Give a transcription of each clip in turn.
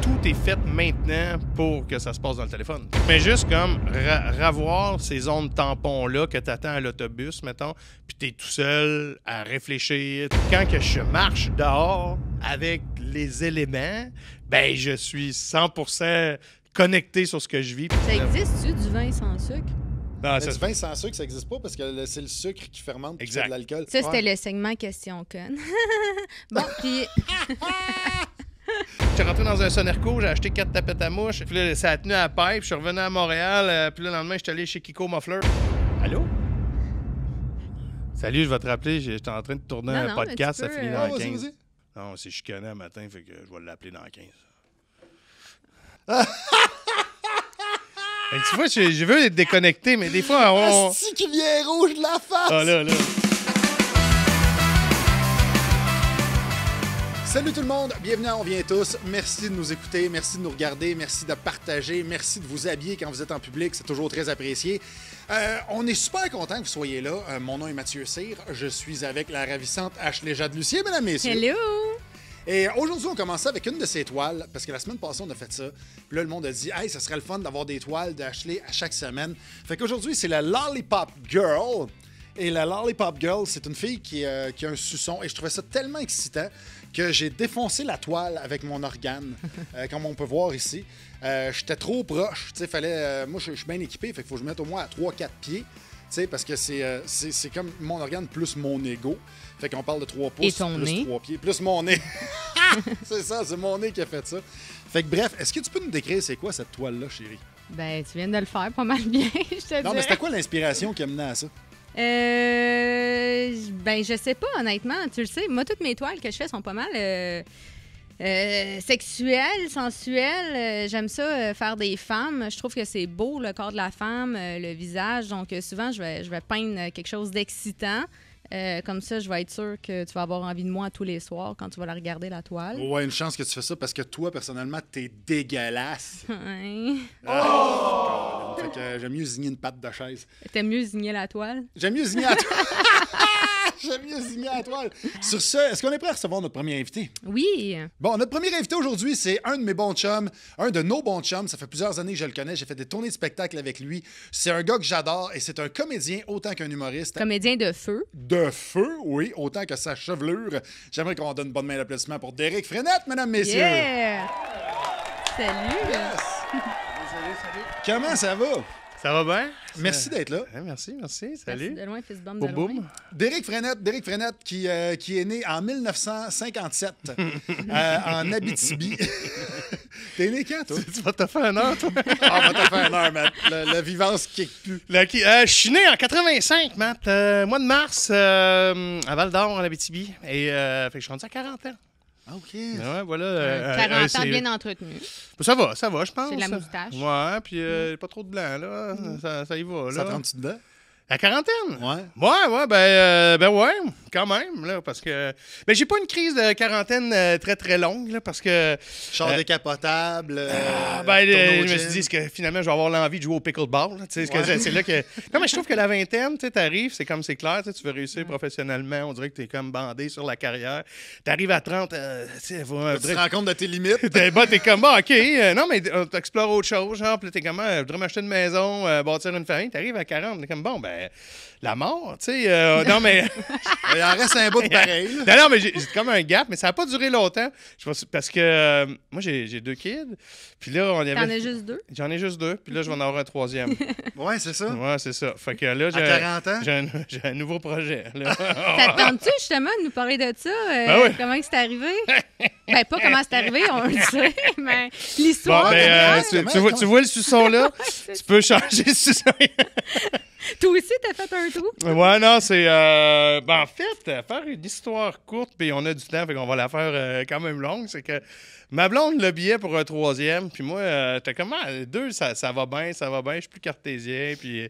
tout est fait maintenant pour que ça se passe dans le téléphone. Mais juste comme revoir ces zones tampons-là que tu attends à l'autobus, mettons, puis tu es tout seul à réfléchir. Quand que je marche dehors avec les éléments, ben je suis 100% connecté sur ce que je vis. Ça existe-tu du vin sans sucre? Non, Du vin sans sucre, ça n'existe pas parce que c'est le sucre qui fermente et qui fait de l'alcool. Ça, c'était le segment question conne. Bon, puis... J'étais rentré dans un Sonerco, j'ai acheté 4 tapettes à mouches. Puis là, ça a tenu à la pipe. Je suis revenu à Montréal. Puis là, le lendemain, j'étais allé chez Kiko Muffler. Allô? Salut, je vais te rappeler. J'étais en train de tourner un podcast. Ça finit dans 15. Vas-y. Non, c'est chicané un matin, fait que je vais l'appeler dans 15. Et tu vois, je veux être déconnecté, mais des fois, on... Asti qui vient rouge de la face! Ah là, là. Salut tout le monde, bienvenue à On vient tous. Merci de nous écouter, merci de nous regarder, merci de partager, merci de vous habiller quand vous êtes en public, c'est toujours très apprécié. On est super content que vous soyez là. Mon nom est Mathieu Cyr, je suis avec la ravissante Ashley Jade-Lucier, mesdames, messieurs. Hello! Et aujourd'hui, on commence avec une de ces toiles, parce que la semaine passée, on a fait ça. Puis là, le monde a dit « Hey, ça serait le fun d'avoir des toiles d'Ashley à chaque semaine. » Fait qu'aujourd'hui, c'est la Lollipop Girl. Et la Lollipop Girl, c'est une fille qui a un suçon. Et je trouvais ça tellement excitant que j'ai défoncé la toile avec mon organe, comme on peut voir ici. J'étais trop proche. Tu sais, fallait... moi, je suis bien équipé, fait qu'il faut que je mette au moins à 3-4 pieds. Parce que c'est comme mon organe plus mon ego. Fait qu'on parle de 3 pouces et ton plus nez. 3 pieds, plus mon nez. C'est ça, c'est mon nez qui a fait ça. Fait que bref, est-ce que tu peux nous décrire c'est quoi cette toile-là, chérie? Ben, tu viens de le faire pas mal bien, je te Non, mais dirais. c'était quoi l'inspiration qui a mené à ça? Ben, je sais pas, honnêtement. Tu le sais, moi, toutes mes toiles que je fais sont pas mal sexuelles, sensuelles. J'aime ça, faire des femmes. Je trouve que c'est beau, le corps de la femme, le visage. Donc, souvent, je vais peindre quelque chose d'excitant. Comme ça, je vais être sûre que tu vas avoir envie de moi tous les soirs quand tu vas la regarder, la toile. Ouais, une chance que tu fais ça parce que toi, personnellement, t'es dégueulasse. Ouais. Fait que j'aime mieux zigner une patte de chaise. T'aimes mieux signer la toile? J'aime mieux zigner la toile. J'aime mieux zigner la toile. Sur ce, est-ce qu'on est prêt à recevoir notre premier invité? Oui. Bon, notre premier invité aujourd'hui, c'est un de mes bons chums, un de nos bons chums. Ça fait plusieurs années que je le connais. J'ai fait des tournées de spectacle avec lui. C'est un gars que j'adore et c'est un comédien autant qu'un humoriste. Comédien de feu. De feu, oui, autant que sa chevelure. J'aimerais qu'on donne une bonne main d'applaudissement pour Derek Frenette, mesdames, messieurs. Yeah! Salut! Yes. Salut. Comment ça va? Ça va bien? Merci d'être là. Merci. Merci Salut. de loin, fils bombe Boum, de loin. boum. Derek Frenette qui est né en 1957 en Abitibi. T'es né quand, toi? Tu vas te faire un heure, toi? Ah, on va te faire une heure, Matt. La vivance kick plus. Je suis né en 85, Matt. Mois de mars, à Val-d'Or, en Abitibi. Et fait que je suis rendu à 40 ans. Ah, OK. Ouais, voilà. 40 ans bien entretenu. Ça va, je pense. C'est de la moustache. Ouais, puis pas trop de blanc, là. Ça y va, là. Ça te rentre-tu dedans? La quarantaine? Ouais. Ouais, ben ouais, quand même, là, parce que... Ben, j'ai pas une crise de quarantaine très, très longue, là, parce que... Char décapotable. Je me suis dit que finalement, je vais avoir l'envie de jouer au pickleball, là, tu sais, c'est là que... Non, mais je trouve que la vingtaine, tu sais, t'arrives, c'est comme c'est clair, tu veux réussir professionnellement, on dirait que t'es comme bandé sur la carrière. T'arrives à 30, tu sais, Tu te rends compte de tes limites. t'es comme, OK, non, mais t'explores autre chose, genre, puis là, t'es comme, je voudrais m'acheter une maison, bâtir une famille. T'arrives à 40, t'es comme, bon, ben, la mort, tu sais. Non, mais. Il en reste un bout de pareil. Là. Non, mais j'ai comme un gap, mais ça n'a pas duré longtemps. Je pense, parce que moi, j'ai 2 kids. Puis là, on y avait. T'en as juste 2? J'en ai juste 2. Puis là, je vais en avoir un 3e. Ouais, c'est ça. Ouais, c'est ça. Fait que là, À 40 ans? j'ai un nouveau projet. T'attends-tu justement de nous parler de ça? Ben oui. Comment c'est arrivé? Ben, pas comment c'est arrivé, on le sait, mais l'histoire. Bon, tu vois le suçon là? Tu peux changer le suçon. Toi aussi, t'as fait un trou? Ouais, non, c'est... en fait, faire une histoire courte, puis on a du temps, fait qu'on va la faire quand même longue, c'est que ma blonde le billet pour un 3e, puis moi, t'as comment? 2, ça va bien, je suis plus cartésien, puis...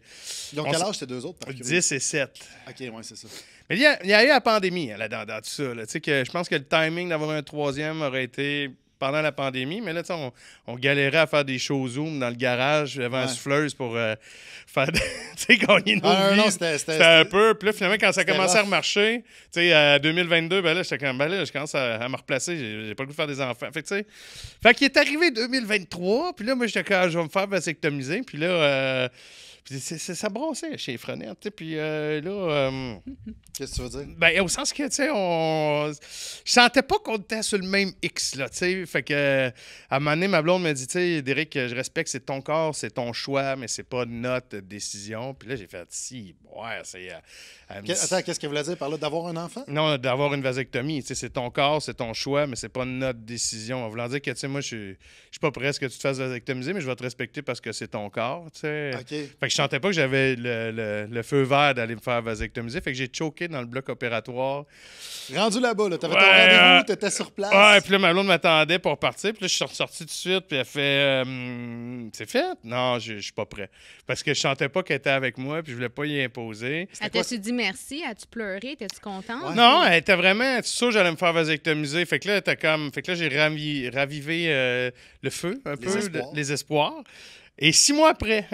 Donc, quel âge, ces deux autres? 10 et 7. OK, ouais, c'est ça. Mais il y a eu la pandémie là, dans tout ça. Là, que je pense que le timing d'avoir un 3e aurait été pendant la pandémie, mais là, tu sais, on galérait à faire des shows Zoom dans le garage devant la souffleuse pour faire, tu sais, gagner nos vies. Non, c'était un peu. Puis là, finalement, quand ça a commencé à rough. remarcher, tu sais, 2022, ben là, j'étais comme, ben là, je commence à me replacer. J'ai pas le goût de faire des enfants. Fait que, tu sais, fait qu'il est arrivé 2023, puis là, moi, j'étais comme, je vais me faire vasectomiser. Puis là, puis ça brassait chez Frenette, tu sais. Puis là... Qu'est-ce que tu veux dire? Ben, au sens que, tu sais, je sentais pas qu'on était sur le même X, là, tu sais. Fait que, à un moment donné, ma blonde m'a dit, tu sais, Derek, je respecte, c'est ton corps, c'est ton choix, mais c'est pas notre décision. Puis là, j'ai fait, si, ouais, c'est... Attends, qu'est-ce qu'elle voulait dire par là? D'avoir un enfant? Non, d'avoir une vasectomie. Tu sais, c'est ton corps, c'est ton choix, mais c'est pas notre décision. En voulant dire que, tu sais, moi, je suis pas prêt à ce que tu te fasses vasectomiser, mais je vais te respecter parce que c'est ton corps, tu sais. OK. Fait que je sentais pas que j'avais le feu vert d'aller me faire vasectomiser. Fait que j'ai choqué dans le bloc opératoire. Rendu là-bas, là. T'avais ton Ouais, rendez-vous, t'étais sur place. Ouais, puis là, ma blonde m'attendait pour partir. Puis là, je suis sorti tout de suite. Puis elle fait c'est fait? Non, je suis pas prêt. Parce que je sentais pas qu'elle était avec moi. Puis je voulais pas y imposer. T'as-tu dit merci? As-tu pleuré? Étais-tu contente? Ouais. Non, elle était vraiment sûre que j'allais me faire vasectomiser. Fait que là, fait que là, j'ai ravivé le feu, un peu, les espoirs. Et 6 mois après,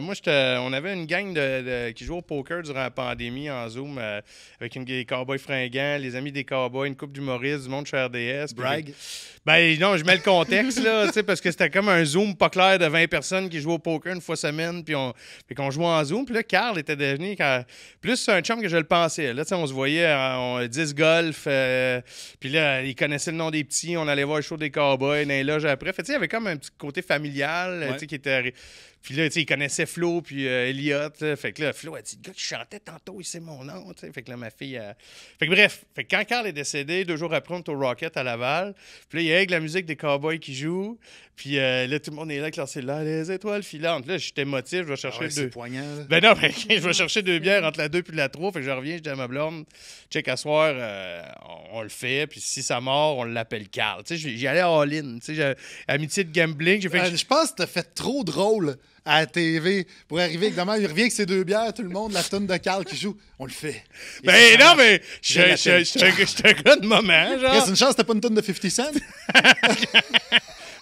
moi, on avait une gang qui jouait au poker durant la pandémie en Zoom avec des cowboys fringants, les amis des cowboys, une couple d'humoristes, du monde chez RDS. Brag. Ben non, je mets le contexte, là, tu sais, parce que c'était comme un Zoom pas clair de 20 personnes qui jouaient au poker une fois semaine, puis qu'on jouait en Zoom. Puis là, Carl était devenu plus un chum que je le pensais. Là, tu sais, on se voyait en 10 golf, puis là, il connaissait le nom des petits, on allait voir le show des cowboys dans les loges après. Fait tu sais, il y avait comme un petit côté familial, tu sais, qui était... Puis là, tu sais, il connaissait Flo puis Elliot. Fait que là, Flo a dit, le gars qui chantait tantôt, il sait mon nom. T'sais. Fait que là, ma fille... Fait que bref, fait que quand Carl est décédé, 2 jours après, on est au Rocket à Laval. Puis là, il y a avec la musique des Cowboys qui joue. Puis là, tout le monde est là avec leur cellulaire, les étoiles filantes. Là, j'étais motivé, je vais chercher C'est poignant, là. Ben non, mais je vais chercher 2 bières entre la 2 puis la 3. Fait que je reviens, je dis à ma blonde, check à soir, on le fait. Puis si ça mord, on l'appelle Carl. Tu sais, j'y allais all-in. Tu sais, j'ai amitié de gambling. J'ai fait Je pense que t'as fait trop drôle à la TV pour arriver avec demain. Il revient avec ses 2 bières, tout le monde, la tonne de Carl qui joue. On le fait. Et ben ça non, marche. mais je suis un gars de moment, genre. C'est une chance, t'as pas une tonne de 50 cents?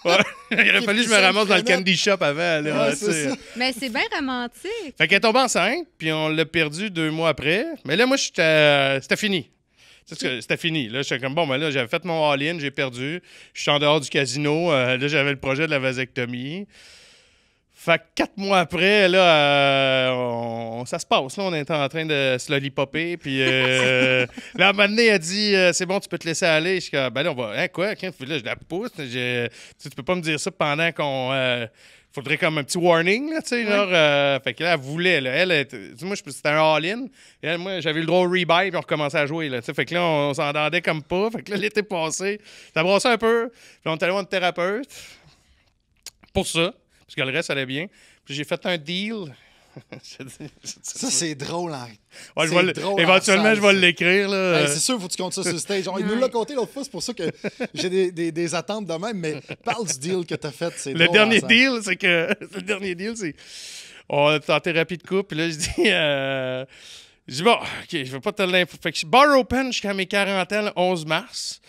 Ouais. Il aurait fallu que je me ramasse dans le Frenette. candy shop avant. Là, Ouais, tu c'est sais. ça. Mais c'est bien romantique. Fait qu'elle est tombée enceinte, puis on l'a perdue 2 mois après. Mais là, moi, c'était fini. C'était fini. Là, j'étais comme, bon, ben là, j'avais fait mon all-in, j'ai perdu. Je suis en dehors du casino. Là, j'avais le projet de la vasectomie. Fait que 4 mois après, là, ça se passe. Là, on est en train de se lollipoper. Puis là, à un moment donné, elle dit c'est bon, tu peux te laisser aller. Je suis comme, ben là, on va. Hein, quoi? Puis là, je la pousse. Tu peux pas me dire ça pendant qu'on. Faudrait comme un petit warning, là, tu sais, genre. Fait que là, elle voulait, là. Moi, c'était un all-in. Et elle, moi, j'avais eu le droit au rebuy, puis on recommençait à jouer, là. Tu sais, fait que là, on s'entendait comme pas. Fait que là, l'été passé, ça brassait un peu. Puis on est allé voir une thérapeute. Pour ça. Parce que le reste allait bien. Puis j'ai fait un deal. Ça, c'est drôle, hein. Ouais, C'est drôle en éventuellement, salle, je vais ça. l'écrire. Là. Hey, c'est sûr, faut que tu comptes ça sur le stage. Il nous l'a compté l'autre fois, c'est pour ça que j'ai des attentes de même, mais parle du deal que t'as fait, c'est Le drôle dernier ensemble. deal, c'est que. Le dernier deal, c'est. On est en thérapie de couple, puis là, je dis. Je dis, bon, OK, je veux pas te l'info. Fait que je bar open jusqu'à mes 40 ans, le 11 mars.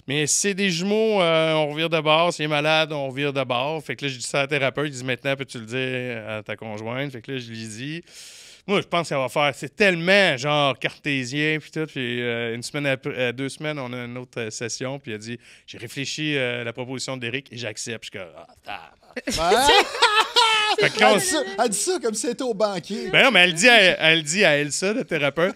Mais si c'est des jumeaux, on revire de bord. S'il est malade, on revire de bord. Fait que là, je dis ça à la thérapeute. Il dit, maintenant, peux-tu le dire à ta conjointe? Fait que là, je lui dis, moi, je pense qu'elle va faire. C'est tellement, genre, cartésien, puis tout. Puis une semaine après, 2 semaines, on a une autre session. Puis elle dit, j'ai réfléchi à la proposition d'Éric et j'accepte. Je suis comme, Ouais. Fait que là, Elle dit ça comme si c'était au banquier. Ben non, mais elle dit à Elsa, le thérapeute,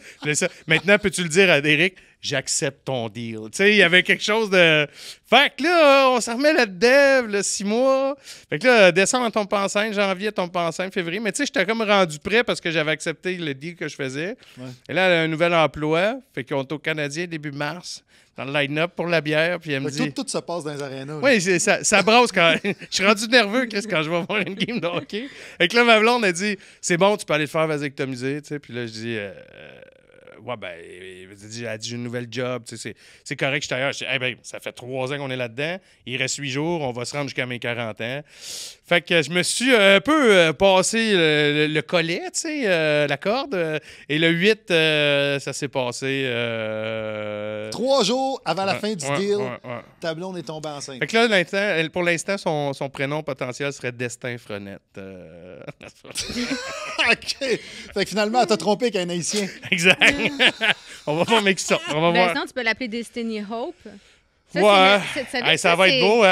maintenant, peux-tu le dire à Eric, j'accepte ton deal. Tu sais, il y avait quelque chose de... Fait que là, on s'en remet là-dedans, là, 6 mois. Fait que là, décembre, on tombe enceinte, janvier, on tombe enceinte, février. Mais tu sais, j'étais comme rendu prêt parce que j'avais accepté le deal que je faisais. Ouais. Et là, elle a un nouvel emploi. Fait qu'on est au Canadien début mars, dans le line-up pour la bière. Puis elle me Fait que dit... tout se passe dans les arénas. là. Oui, ça brasse quand. Je suis rendu nerveux, Chris, quand je vais voir une game de hockey. Et que là, ma blonde a dit, c'est bon, tu peux aller te faire vasectomiser. Tu sais. Puis là, je dis, ouais, ben, elle dit, j'ai une nouvelle job, tu sais, c'est correct, je suis ailleurs. Je dis, ben, ça fait 3 ans qu'on est là-dedans, il reste 8 jours, on va se rendre jusqu'à mes 40 ans. Fait que je me suis un peu passé le collet, tu sais, la corde, et le 8, ça s'est passé. 3 jours avant la fin du deal, ouais. ta blonde est tombée enceinte. Fait que là, pour l'instant, son prénom potentiel serait Destin Frenette. OK. Fait que finalement, elle t'a trompé avec un haïtien. Exact. On va voir, mais qui sort. On va voir. Sinon, tu peux l'appeler Destiny Hope. Ouais. Ça, Ça va être beau.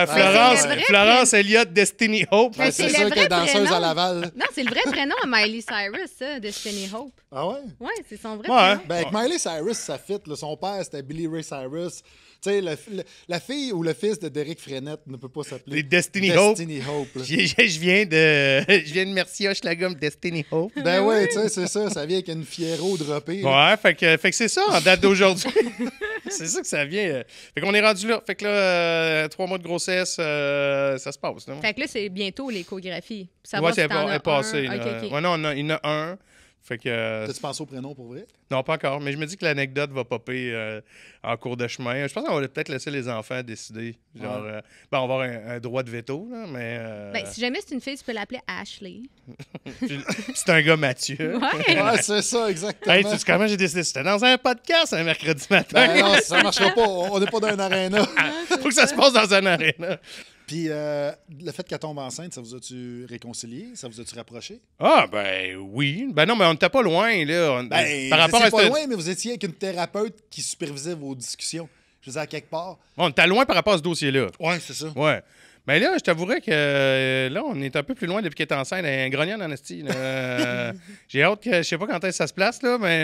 Florence Elliott, Destiny Hope. Ben, C'est c'est sûr le qu'elle est vrai danseuse prénom. à Laval. Non, c'est le vrai prénom à Miley Cyrus, ça, Destiny Hope. Ah ouais? Ouais, c'est son vrai Ouais. prénom. Ben, avec Miley Cyrus, ça fit. Là. Son père, c'était Billy Ray Cyrus. Tu sais, la fille ou le fils de Derek Frenette ne peut pas s'appeler Les Destiny Hope. Destiny Hope. Là. Je viens de Mercia Schlagum, Destiny Hope. Ben ouais, tu sais, c'est ça. Ça vient avec une Fiero droppée. Ouais, fait que c'est ça, en date d'aujourd'hui. C'est ça que ça vient. Fait qu'on est rendu là. Fait que là, 3 mois de grossesse, ça se passe. Là. Fait que là, c'est bientôt l'échographie. Ça Ouais, va, si t'en as est passé. un. là. OK. Ouais, non, il y en a un. Fait que. T'as-tu pensé au prénom pour vrai? Non, pas encore. Mais je me dis que l'anecdote va popper en cours de chemin. Je pense qu'on va peut-être laisser les enfants décider. Genre, on va avoir un droit de veto, là, mais. Ben, si jamais c'est une fille, tu peux l'appeler Ashley. C'est un gars Mathieu. Ouais. Ouais, c'est ça, exactement. Hey, tu sais comment j'ai décidé? C'était dans un podcast un mercredi matin. Ben non, ça marchera pas. On n'est pas dans un aréna. Faut que ça se passe dans un aréna. Puis le fait qu'elle tombe enceinte, ça vous a-tu réconcilié? Ça vous a-tu rapproché? Ah, ben oui. Ben non, mais on n'était pas loin, là. Ben, Par rapport à pas cette- loin, mais vous étiez avec une thérapeute qui supervisait vos discussions. Je veux dire, à quelque part. On était loin par rapport à ce dossier-là. Ouais, c'est ça. Ouais. Mais là, je t'avouerais que là, on est un peu plus loin depuis qu'elle est enceinte. Elle est un grognon en esti. J'ai hâte que. Je sais pas quand est-ce que ça se place, là, mais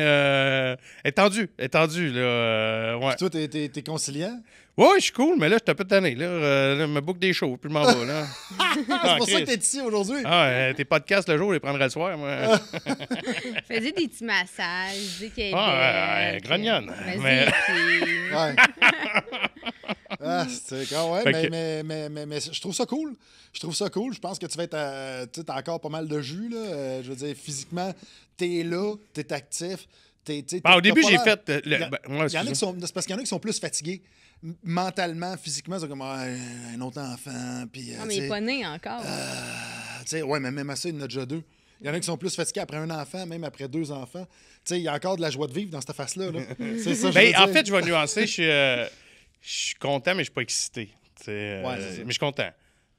elle est tendue. Elle est tendue, là. Ouais. Puis toi, t'es conciliant? Ouais, je suis cool, mais là, je suis un peu tanné. Là, je me boucle des shows, puis je m'en vais, là. C'est pour ça que t'es ici aujourd'hui. Ah, tes podcasts le jour, je les prendrai le soir, moi. Faisais des petits massages, dis qu'elle est Ah, belle, grognonne. Vas-y, Mais- puis- Ouais. Ah, c'est ouais, Fait que- mais je trouve ça cool. Je trouve ça cool. Je pense que tu vas être. Tu sais, t'as encore pas mal de jus, là. Je veux dire, physiquement, t'es là, t'es actif. Au début, t'as j'ai pas l'air- fait. Il y en a excuse-moi. qui sont. C'est parce qu'il y en a qui sont plus fatigués. Mentalement, physiquement, c'est comme un autre enfant. Puis, Non, mais il n'est pas né encore. tu sais, ouais, mais même à ça, il y en a déjà 2. Il y en a qui sont plus fatigués après un enfant, même après 2 enfants. Tu sais, il y a encore de la joie de vivre dans cette face-là. Là. C'est ça, que je veux Ben, en dire. fait, je vais nuancer. Je suis content, mais je suis pas excité. Ouais, c'est ça. Mais je suis content. Mais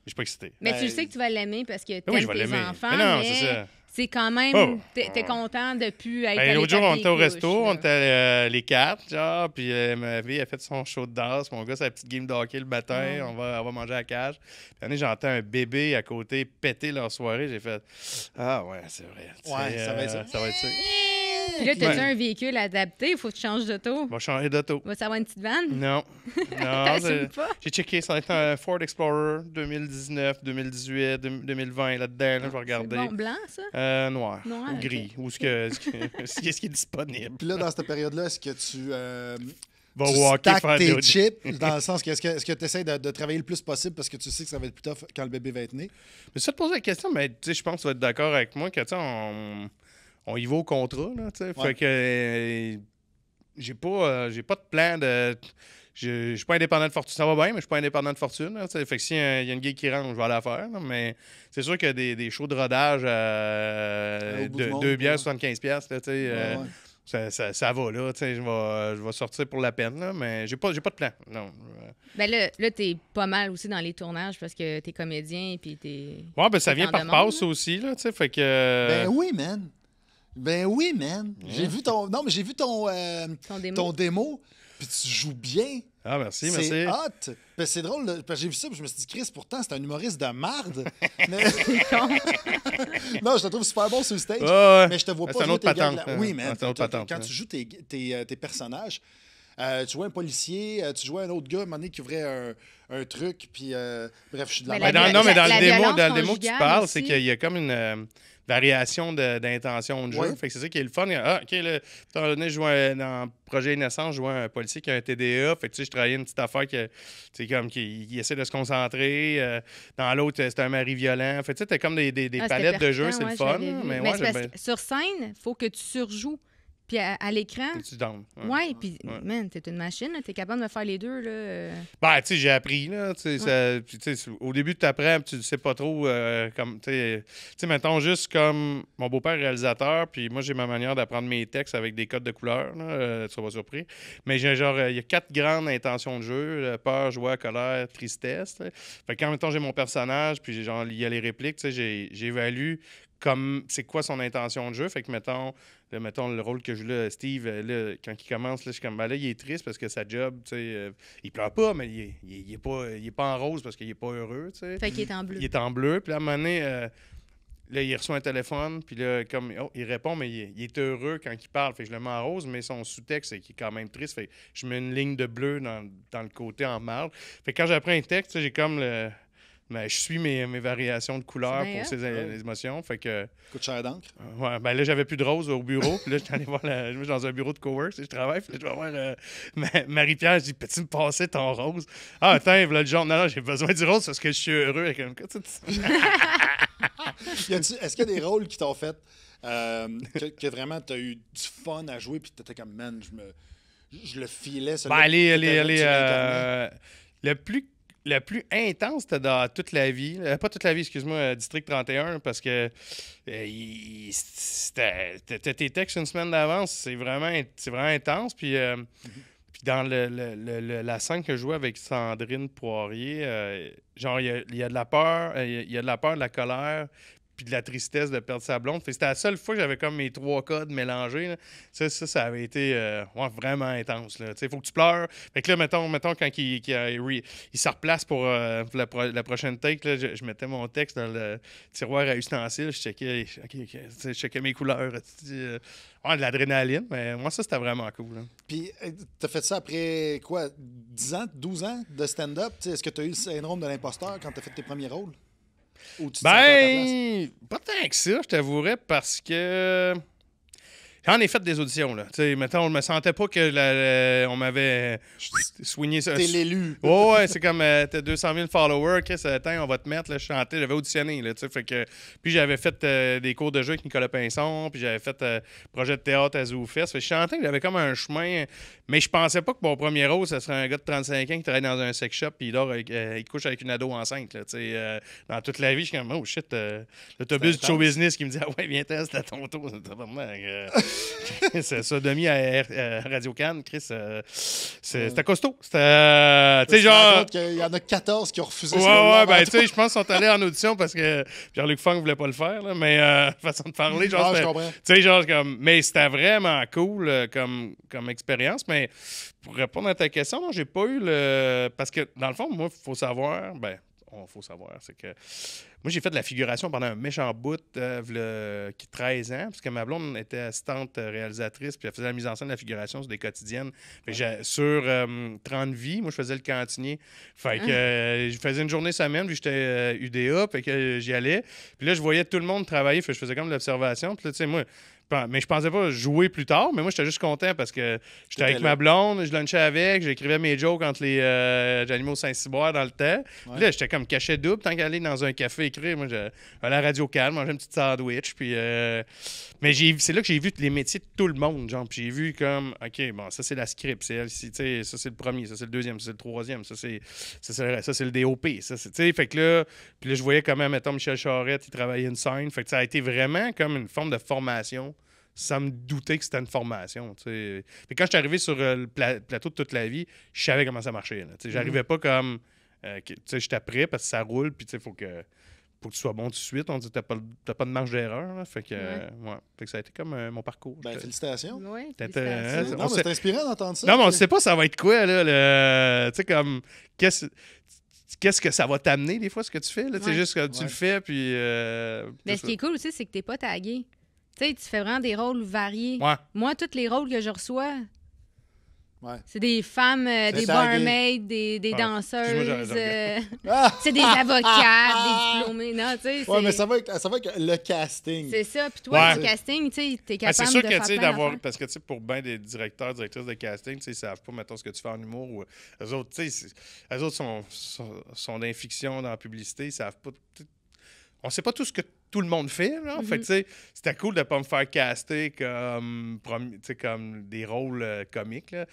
je suis pas excité. Mais Ben, tu sais que tu vas l'aimer parce que tu oui, je vais tes l'aimer. enfants, Mais non, mais c'est ça. c'est quand même... Oh. T'es content de plus être Ben, allé l'autre jour, on taper était au les resto, couches, on là. était les 4, genre, puis ma vie a fait son show de danse, mon gars, sa petite game de hockey le matin, on va manger à la cage. Puis année, j'entends un bébé à côté péter leur soirée, j'ai fait « Ah ouais, c'est vrai. » Ouais, ça va être ça. Ça va être ça. Puis là, t'as-tu Ouais. un véhicule adapté? Il faut que tu changes d'auto. On va changer d'auto. Va savoir une petite vanne? Non. Non. T'assumes pas? J'ai checké, ça va être un Ford Explorer 2019, 2018, 2020, là-dedans, là, je vais regarder. Bon, blanc, ça? Noir. Noir, Ou ok. gris. Ou ce qui est disponible. Puis là, dans cette période-là, est-ce que tu Va tu walker stacks faire tes d'autres- chips, dans le sens que est-ce que tu essaies de travailler le plus possible parce que tu sais que ça va être plus tough quand le bébé va être né? Mais ça te pose la question, mais tu sais, je pense que tu vas être d'accord avec moi que tu sais, on y va au contrat, là, tu sais. Ouais. Fait que j'ai pas de plan de. Je suis pas indépendant de fortune. Ça va bien, mais je suis pas indépendant de fortune. Là, tu sais. Fait que s'il y a une gig qui rentre, je vais aller la faire. Là, mais c'est sûr que des shows de rodage Au bout du monde, 2 bières, ouais. 75$, là, tu sais, Ouais. ça va, là. Tu sais, je vais sortir pour la peine, là, mais j'ai pas de plan. Non. Ben là t'es pas mal aussi dans les tournages parce que t'es comédien puis t'es... Ouais, ben ça T'es vient en par demande, passe aussi, là, tu sais. Fait que. Ben oui, man. Ben oui, man. J'ai vu ton. Non, mais j'ai vu ton Ton démo. démo. Puis tu joues bien. Ah, merci, C'est merci. hot. Ben, c'est drôle. Là, parce que j'ai vu ça. Puis je me suis dit, Chris, pourtant, c'est un humoriste de marde. Mais... non, je te trouve super bon sur le stage. Ouais, ouais. Mais je te vois Ben, pas c'est un jouer autre tes gags. patente, Là. hein. Oui, man. C'est un autre patente, Quand hein. tu joues tes personnages, tu jouais un policier, tu jouais un autre gars, à un moment donné, qui ouvrait un truc. Puis, bref, je suis de la Mais merde. Non, mais dans la le démo, violence dans le démo que tu conjugale parles, aussi. c'est qu'il y a comme une variation d'intention de jeu. Ouais. Fait que c'est ça qui est le fun. Ah, OK, là, étant donné, je jouais dans Projet Innocence, je jouais un policier qui a un TDA. Fait que, tu sais, je travaillais une petite affaire qui essaie de se concentrer. Dans l'autre, c'était un mari violent. Fait que, tu sais, t'as comme des Ah, c'était palettes de jeux, percutant, c'est le ouais, fun. je l'avais vu. Mais Mais moi, c'est j'aime parce bien. que sur scène, il faut que tu surjoues Puis à l'écran, Tu down. ouais, puis man, t'es une machine, là, t'es capable de faire les deux, là. Ben, tu sais, j'ai appris, là. Puis, tu sais, au début, tu apprends, puis tu sais pas trop, comme, tu sais, mettons, juste comme mon beau-père est réalisateur, puis moi, j'ai ma manière d'apprendre mes textes avec des codes de couleurs, là, tu seras pas surpris. Mais j'ai genre, il y a 4 grandes intentions de jeu, peur, joie, colère, tristesse. T'sais. Fait que quand, mettons, j'ai mon personnage, puis genre, il y a les répliques, tu sais, j'évalue comme c'est quoi son intention de jeu. Fait que, mettons, le rôle que je joue là, Steve, là, quand il commence, là, je suis comme, ben là, il est triste parce que sa job, tu sais, il pleure pas, mais il est pas en rose parce qu'il est pas heureux, tu sais. Fait qu'il est en bleu. Il est en bleu. Puis là, à un moment donné, là, il reçoit un téléphone, puis là, comme, il répond, mais il est heureux quand il parle. Fait que je le mets en rose, mais son sous-texte, c'est qu'il est quand même triste. Fait que je mets une ligne de bleu dans le côté en marge. Fait que quand j'apprends un texte, j'ai comme le... Ben, je suis mes variations de couleurs pour ces émotions. Fait que. Coûte cher d'encre. Ouais, ben là, j'avais plus de rose au bureau. Puis là, j'étais allé voir je suis dans un bureau de cowork, je travaille. Puis là, je vais voir Marie-Pierre. Je dis, peux-tu me passer ton rose? Ah, attends, là, le genre, non, j'ai besoin du rose parce que je suis heureux. Avec Est-ce qu'il y a des rôles qui t'ont fait que vraiment t'as eu du fun à jouer puis t'étais comme, man, je le filais. Ben, le plus intense, c'était dans toute la vie. Pas toute la vie, excuse-moi, District 31, parce que t'as tes textes une semaine d'avance. C'est vraiment intense. Puis, puis dans la scène que je jouais avec Sandrine Poirier, genre, il y a de la peur, il y a de la peur, de la colère, puis de la tristesse de perdre sa blonde. C'était la seule fois que j'avais comme mes 3 codes mélangés. Là. Ça avait été vraiment intense. Il faut que tu pleures. Fait que là, mettons quand il se replace pour la prochaine take, là, je mettais mon texte dans le tiroir à ustensiles. Je checkais mes couleurs. De l'adrénaline. Mais moi, ça, c'était vraiment cool. Là. Puis, t'as fait ça après quoi? 10 ans, 12 ans de stand-up? Est-ce que t'as eu le syndrome de l'imposteur quand t'as fait tes premiers rôles? Ben, pas tant que ça, je t'avouerais, parce que j'en ai fait des auditions, là. Tu sais, mettons, je me sentais pas que on m'avait soigné ça. T'es l'élu. Ouais, c'est comme, t'as 200 000 followers, on va te mettre, là, chanter. J'avais auditionné, là, tu sais, fait que... Puis j'avais fait des cours de jeu avec Nicolas Pinson, puis j'avais fait projet de théâtre à ZooFest. Fait que je chantais que j'avais comme un chemin, mais je pensais pas que mon premier rôle, ça serait un gars de 35 ans qui travaille dans un sex shop, puis il couche avec une ado enceinte, là, tu sais. Dans toute la vie, je suis comme, oh shit, l'autobus du show business qui me dit, ah ouais, viens-t'en, c'est à ton tour. C'est sodomie à Radio-Can, Chris. C'était costaud. C'était. Tu sais, genre. Il y en a 14 qui ont refusé ça. Ouais, ben, tu sais, je pense qu'ils sont allés en audition parce que Pierre-Luc Funk voulait pas le faire, là, mais façon de parler, genre. Je comprends. Tu sais, genre, comme. Mais c'était vraiment cool comme expérience, mais pour répondre à ta question, non, j'ai pas eu le. Parce que, dans le fond, moi, il faut savoir. Ben, faut savoir, c'est que moi, j'ai fait de la figuration pendant un méchant bout, qui 13 ans, parce que ma blonde était assistante réalisatrice, puis elle faisait la mise en scène de la figuration sur des quotidiennes. Fait que sur 30 vies, moi, je faisais le cantinier. Fait que je faisais une journée semaine, puis j'étais UDA, fait que j'y allais. Puis là, je voyais tout le monde travailler, fait que je faisais comme de l'observation. Puis là, tu sais, moi, mais je pensais pas jouer plus tard, mais moi, j'étais juste content parce que j'étais avec ma blonde, je lunchais avec, j'écrivais mes jokes entre les j'animais au Saint-Cyboire dans le temps. Puis là, j'étais comme cachet double, tant qu'aller dans un café écrire. Moi, j'allais à la Radio Calme, mangeais une petite sandwich, puis... Mais c'est là que j'ai vu les métiers de tout le monde, genre, puis j'ai vu comme, OK, bon, ça, c'est la script, c'est elle-ci, tu sais, ça, c'est le premier, ça, c'est le deuxième, ça, c'est le troisième, ça, c'est le DOP, ça, c'est, tu sais, fait que là, puis là, je voyais comment, mettons, Michel Charette, il travaillait une scène, fait que ça a été vraiment comme une forme de formation, sans me douter que c'était une formation, tu sais. Puis quand je suis arrivé sur le plateau de toute la vie, je savais comment ça marchait, tu sais, j'arrivais pas comme, tu sais, j'étais prêt parce que ça roule, puis tu sais, faut que tu sois bon tout de suite. On dit que t'as pas de marge d'erreur. Là, fait que, fait que ça a été comme mon parcours. Ben, félicitations. Oui, félicitations. Non, mais c'est inspirant d'entendre ça. Non, mais on ne sait pas ça va être quoi. Là, tu sais, comme... Qu'est-ce que ça va t'amener, des fois, ce que tu fais? C'est juste que tu le fais, puis... Mais ce qui est cool aussi, c'est que t'es pas tagué. Tu sais, tu fais vraiment des rôles variés. Ouais. Moi, tous les rôles que je reçois... Ouais. C'est des femmes, des barmaids, des danseuses, c'est des avocats, des diplômés. Non, tu sais, ouais, mais ça va avec le casting. C'est ça. Puis toi, le casting, tu sais, t'es capable de faire plein d'affaires. Parce que, tu sais, pour bien des directeurs, directrices de casting, tu sais, ils savent pas, mettons, ce que tu fais en humour. Ou, eux autres, tu sais, eux autres sont dans fiction, dans la publicité, ils savent pas... on sait pas tout ce que tout le monde fait. Là. Fait que, tu sais, c'était cool de pas me faire caster comme des rôles comiques. Là.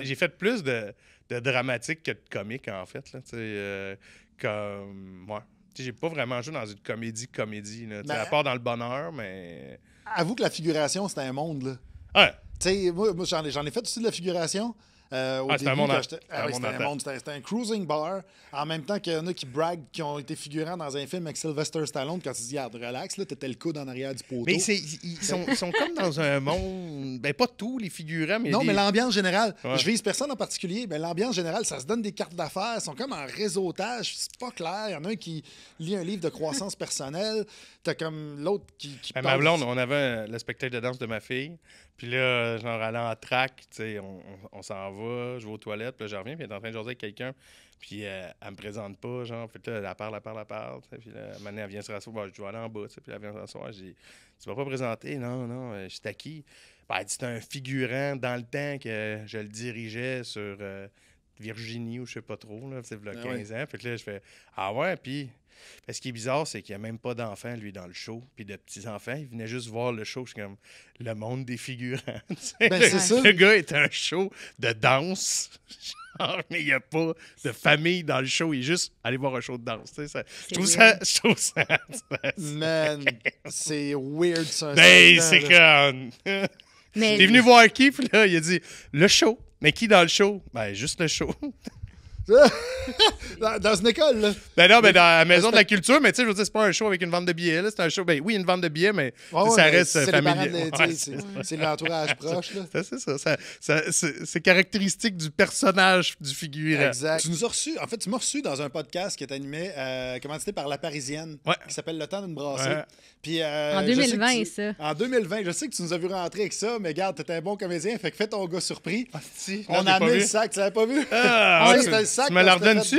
J'ai fait plus de dramatique que de comique, en fait. Là, ouais. J'ai pas vraiment joué dans une comédie, là, à part dans Le Bonheur, mais... Avoue que la figuration, c'était un monde, là. Ouais. Tu sais, moi j'en ai fait aussi de la figuration. C'était un monde. C'était un cruising bar. En même temps qu'il y en a qui braguent, qui ont été figurants dans un film avec Sylvester Stallone, quand tu dis, regarde, relax, là, t'étais le coude en arrière du poteau. Mais ils sont comme dans un monde. Ben, pas tous les figurants, mais. Non, mais l'ambiance générale. Ouais. Je vise personne en particulier, mais l'ambiance générale, ça se donne des cartes d'affaires. Ils sont comme en réseautage. C'est pas clair. Il y en a un qui lit un livre de croissance personnelle. T'as comme l'autre qui Ma blonde, on avait le spectacle de danse de ma fille. Puis là, genre, aller en track, tu sais, on s'en va, je vais aux toilettes, puis là, je reviens, puis elle est en train de jaser avec quelqu'un, puis elle me présente pas, genre, puis là, elle parle, puis là, maintenant, elle vient se rasseoir, je dois aller en bas, tu sais, puis elle vient se rasseoir, je dis, tu vas pas présenter? Non, je suis à qui? Ben, elle dit, c'est un figurant dans le temps que je le dirigeais sur Virginie, ou je sais pas trop, là, c'est il y a 15 ans, puis là, je fais, ah ouais, puis... Ce qui est bizarre, c'est qu'il n'y a même pas d'enfants, lui, dans le show, puis de petits-enfants. Il venait juste voir le show. Je suis comme, le monde des figurants. C'est ça. Le gars est un show de danse. Genre, mais il n'y a pas de famille dans le show. Il est juste aller voir un show de danse. Je trouve ça... Man, c'est weird, ça. Ben, c'est comme... Mais T'es venu voir qui? Puis là, il a dit, le show. Mais qui dans le show? Ben, juste le show. Dans une école, là. Ben non, ben dans la Maison de la Culture, mais tu sais, je veux dire, c'est pas un show avec une vente de billets, là. C'est un show, ben oui, une vente de billets, mais ça reste familial. C'est l'entourage proche, là. C'est ça. C'est caractéristique du personnage du figurant. Exact. Tu nous as reçus, en fait, tu m'as reçu dans un podcast qui est animé, commandité par La Parisienne, qui s'appelle Le Temps d'une brassée. Ouais. Puis, en 2020, ça. En 2020, je sais que tu nous as vu rentrer avec ça, mais regarde, t'étais un bon comédien, fait que fais ton gars surpris. Ah, si, on a amené le sac, tu l'avais pas vu? C'était le sac. Tu me la redonnes-tu?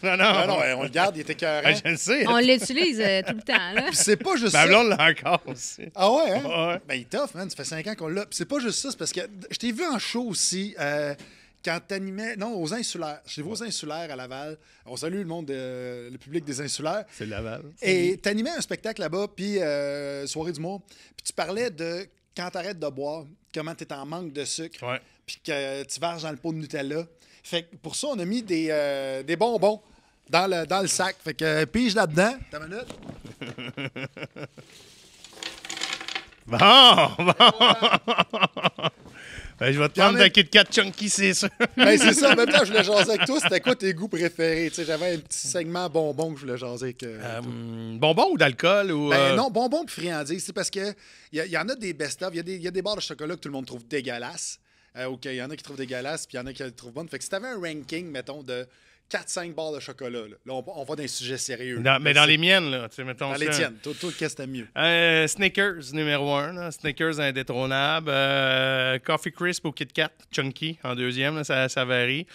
Non, on le garde, il était écœurant. Je le sais. On l'utilise tout le temps, là. Puis c'est pas juste Ma ça. blonde l'a encore aussi. Ah ouais, hein? Ouais. Ben, il est tough, man. Ça fait 5 ans qu'on l'a. Puis c'est pas juste ça, c'est parce que je t'ai vu en show aussi. Quand t'animais... Non, aux Insulaires. Je t'ai vu aux Insulaires à Laval. On salue le monde, le public des Insulaires. C'est Laval. Et t'animais un spectacle là-bas, puis soirée d'humour. Puis tu parlais de quand t'arrêtes de boire, comment t'es en manque de sucre, puis que tu varges dans le pot de Nutella. Fait que pour ça, on a mis des bonbons dans le sac. Fait que pige là-dedans. T'as une minute? Bon. Ben, je vais te prendre de Kit Kat Chunky, c'est sûr. Ben, c'est ça. En même temps, je voulais jaser avec toi. C'était quoi tes goûts préférés? Tu sais, j'avais un petit segment bonbons que je voulais jaser avec bonbons ou d'alcool? Ou, non, bonbons et friandises. C'est parce qu'il y en a des best-of. Il y a des barres de chocolat que tout le monde trouve dégueulasses. OK, il y en a qui trouvent dégueulasses, puis il y en a qui les trouvent bonnes. Fait que si tu avais un ranking, mettons, de 4-5 barres de chocolat, là on va dans un sujet sérieux. Mais dans les miennes, là, tu sais, mettons. Dans les tiennes. Toi, qu'est-ce que t'aimes mieux? Snickers, numéro 1. Là. Snickers indétrônable. Coffee Crisp ou Kit Kat Chunky en deuxième. Là, ça varie.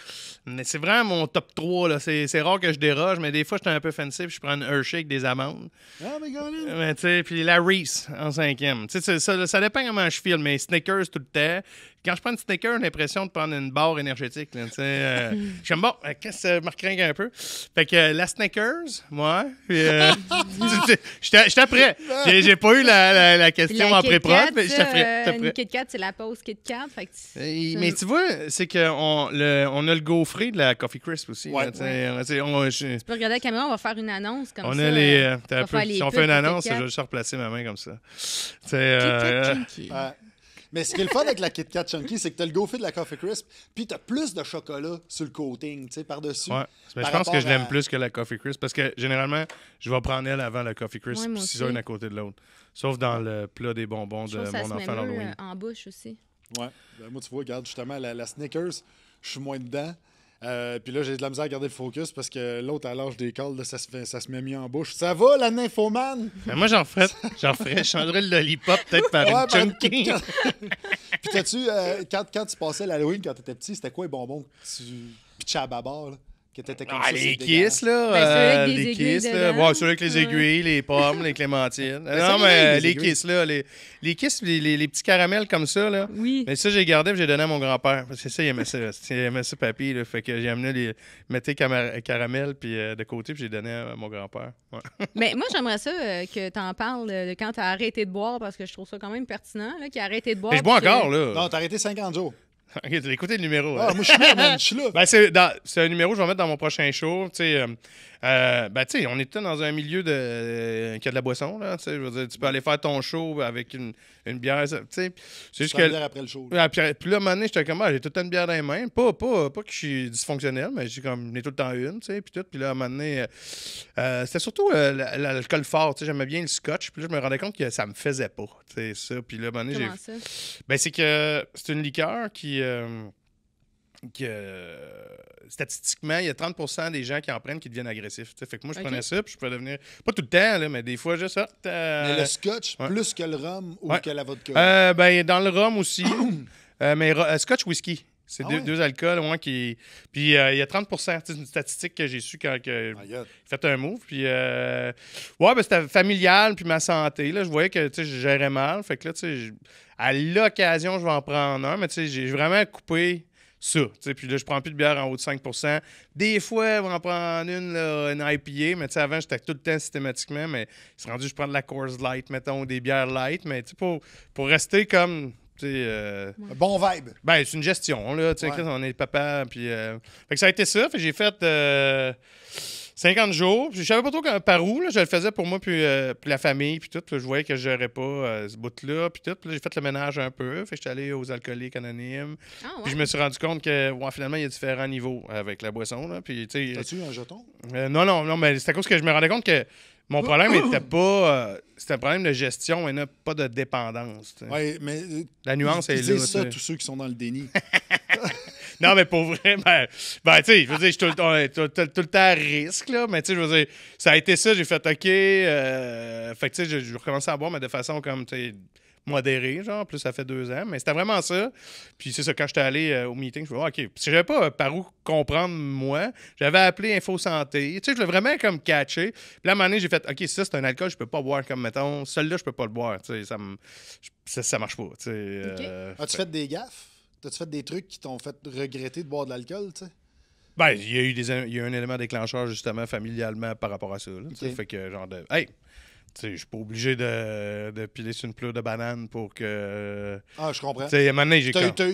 Mais c'est vraiment mon top 3. Là. C'est rare que je déroge, mais des fois, j'étais un peu fancy puis je prends une Hershey avec des amandes. Ah, mais gars, tu sais, puis la Reese en cinquième. Tu sais, ça dépend comment je file, mais Snickers tout le temps. Quand je prends une Snickers, j'ai l'impression de prendre une barre énergétique. Là, je suis bon, qu'est-ce que ça me recringue un peu? Fait que la Snickers, moi, j'étais prêt. J'ai pas eu la question en pré-prod, mais j'étais prêt. Une Kit Kat, c'est la pause Kit Kat. Fait que mais tu vois, c'est qu'on on a le gaufré de la Coffee Crisp aussi. Ouais. Là, tu peux regarder la caméra, on va faire une annonce comme on ça. A les, si on fait une annonce, je vais juste replacer ma main comme ça. Kit Kat Chunky. Mais ce qui est le fun avec la Kit Kat Chunky, c'est que t'as le gaufré de la Coffee Crisp, puis t'as plus de chocolat sur le coating, tu sais, par-dessus. Ouais. Mais je pense que je l'aime plus que la Coffee Crisp, parce que généralement, je vais prendre elle avant la Coffee Crisp, puis c'est une à côté de l'autre. Sauf dans le plat des bonbons de mon enfant d'Halloween. En bouche aussi. Ouais. Ben, moi, tu vois, regarde, justement, la Snickers, je suis moins dedans. Puis là, j'ai de la misère à garder le focus parce que l'autre, à l'âge des calls, ça se met mis en bouche. Ça va, la nymphomane? Ben moi, je changerais le lollipop peut-être par une chunky. Puis t'as-tu, quand tu passais l'Halloween, quand t'étais petit, c'était quoi les bonbons que tu pitchais à babar, là? Que t'étais comme Ah, ça, les c'est dégueulasse. kisses, là. Ben, ceux avec des les aiguilles kisses, là. dedans. Ouais, ceux avec les Ouais. aiguilles, les pommes, les clémentines. ça, Non, il y en a, mais les les aiguilles. kisses, là. Les kisses, les petits caramels comme ça, là. Oui. Mais ça, j'ai gardé et j'ai donné à mon grand-père. Parce que ça, il aimait ça. Il aimait ça, papy. Là. Fait que j'ai amené les mettais caramel puis de côté puis j'ai donné à mon grand-père. Ouais. Mais moi, j'aimerais ça que tu en parles de quand tu as arrêté de boire parce que je trouve ça quand même pertinent, là, qu'il a arrêté de boire. Mais je bois puis que- encore, là. Non, t'as arrêté 50 jours. Ok, t'as écouté le numéro. Ah, hein? moi, je suis là, man. Je suis là. Ben, c'est un numéro que je vais mettre dans mon prochain show. Tu sais, ben, tu sais, on est tout dans un milieu qui a de la boisson. Là, tu sais, je veux dire, tu peux aller faire ton show avec une bière. Tu sais, c'est juste Je vais que. dire après le show. Là. Ah, puis là, à un moment donné, j'étais comme, j'ai tout le temps une bière dans les mains. Pas que je suis dysfonctionnel, mais j'ai comme, j'en ai tout le temps une, tu sais, puis tout. Puis là, à un moment donné, c'était surtout l'alcool fort, tu sais, j'aimais bien le scotch. Puis là, je me rendais compte que ça me faisait pas, tu sais, ça. Puis là, à un moment donné, Comment ça? Ben, c'est que c'est une liqueur qui statistiquement, il y a 30% des gens qui en prennent qui deviennent agressifs. T'sais. Fait que moi, je Ok. prenais ça, puis je pouvais devenir... Pas tout le temps, là, mais des fois, juste ça. Mais le scotch, ouais. plus que le rhum ou Ouais. que la vodka. Ben, dans le rhum aussi. Mais scotch whisky. C'est Ah deux, ouais? deux alcools, moi, qui... Puis il y a 30%. C'est une statistique que j'ai su quand j'ai My God. fait un move. Puis, ouais, ben, c'était familial, puis ma santé. Là, je voyais que, tu sais, je gérais mal. Fait que là, tu sais, à l'occasion, je vais en prendre un. Mais, tu sais, j'ai vraiment coupé ça. Tu sais, puis là, je prends plus de bière en haut de 5%. Des fois, je vais en prendre une IPA. Mais, tu sais, avant, j'étais tout le temps systématiquement. Mais c'est rendu, je prends de la Coors Light, mettons, ou des bières light. Mais, tu sais, pour rester comme... tu sais, Bon vibe. ben, c'est une gestion, là. Tu sais, Ouais. Chris, on est papa. Puis, fait que ça a été ça. Fait que j'ai fait 50 jours. Puis je savais pas trop par où. Là, je le faisais pour moi, puis la famille, puis tout. Puis je voyais que je n'aurais pas ce bout-là, puis tout. Puis là, j'ai fait le ménage un peu. Fait que j'étais allé aux alcooliques anonymes. Ah, ouais. Puis je me suis rendu compte que, ouais, finalement, il y a différents niveaux avec la boisson, là. Puis, tu sais, As-tu eu un jeton? non, mais c'est à cause que je me rendais compte que mon problème n'était pas... c'était un problème de gestion et non pas de dépendance. Tu sais. Oui, mais. La nuance ils est là. disent ça, tu sais. tous ceux qui sont dans le déni. Non, mais pour vrai, ben tu sais, je veux dire, je suis tout le temps à risque, là, mais tu sais, je veux dire, ça a été ça, j'ai fait OK, fait que tu sais, je recommençais à boire, mais de façon comme, tu sais, modérée, genre, plus ça fait 2 ans, mais c'était vraiment ça. Puis c'est ça, quand j'étais allé au meeting, je me suis dit, OK, parce que j'avais pas par où comprendre, moi, j'avais appelé Info Santé, tu sais, je voulais vraiment comme catcher. Puis là, à un moment donné, j'ai fait, OK, ça, c'est un alcool, je peux pas boire comme, mettons, celui-là, je peux pas le boire, tu sais, ça marche pas, tu sais. OK. As-tu fait des gaffes? As-tu fait des trucs qui t'ont fait regretter de boire de l'alcool, tu sais? Ben, il y a eu un élément déclencheur, justement, familialement, par rapport à ça. Là, tu sais. Ok. Fait que, genre, hey, tu sais, je suis pas obligé de piler sur une pleure de banane pour que. Ah, je comprends. Tu sais, à un moment donné, j'ai T'as comme.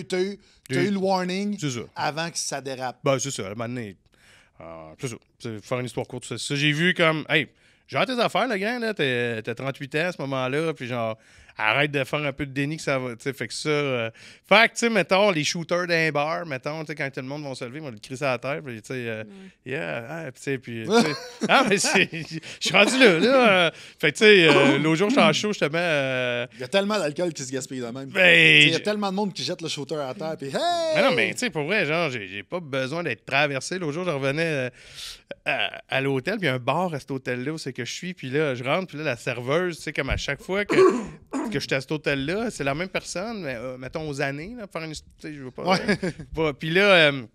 eu le warning C'est ça. avant que ça dérape. Ben, c'est ça, à un moment donné. C'est ça. Tu sais, faire une histoire courte, c'est ça. J'ai vu comme, hey, genre tes affaires, le gars, là, t'as 38 ans à ce moment-là, puis genre, arrête de faire un peu de déni que ça va, tu sais, fait que ça... Fait que, tu sais, mettons, les shooters d'un bar, mettons, tu sais, quand tout le monde va se lever, ils vont le crisser à la terre, puis, tu sais, yeah, ah, puis, tu sais, puis, tu sais, ah, mais je suis rendu là, fait que, tu sais, l'autre jour, j'étais en show, justement, Il y a tellement d'alcool qui se gaspille de même. ben, Il y a tellement de monde qui jette le shooter à terre, puis hey! mais non, mais tu sais, pour vrai, genre, j'ai pas besoin d'être traversé. L'autre jour, je revenais à l'hôtel, puis il y a un bar à cet hôtel-là où c'est que je suis, puis là, je rentre, puis là, la serveuse, tu sais, comme à chaque fois que j'étais à cet hôtel-là, c'est la même personne, mais mettons aux années, là, pour faire une... Tu sais, je veux pas... Puis là... il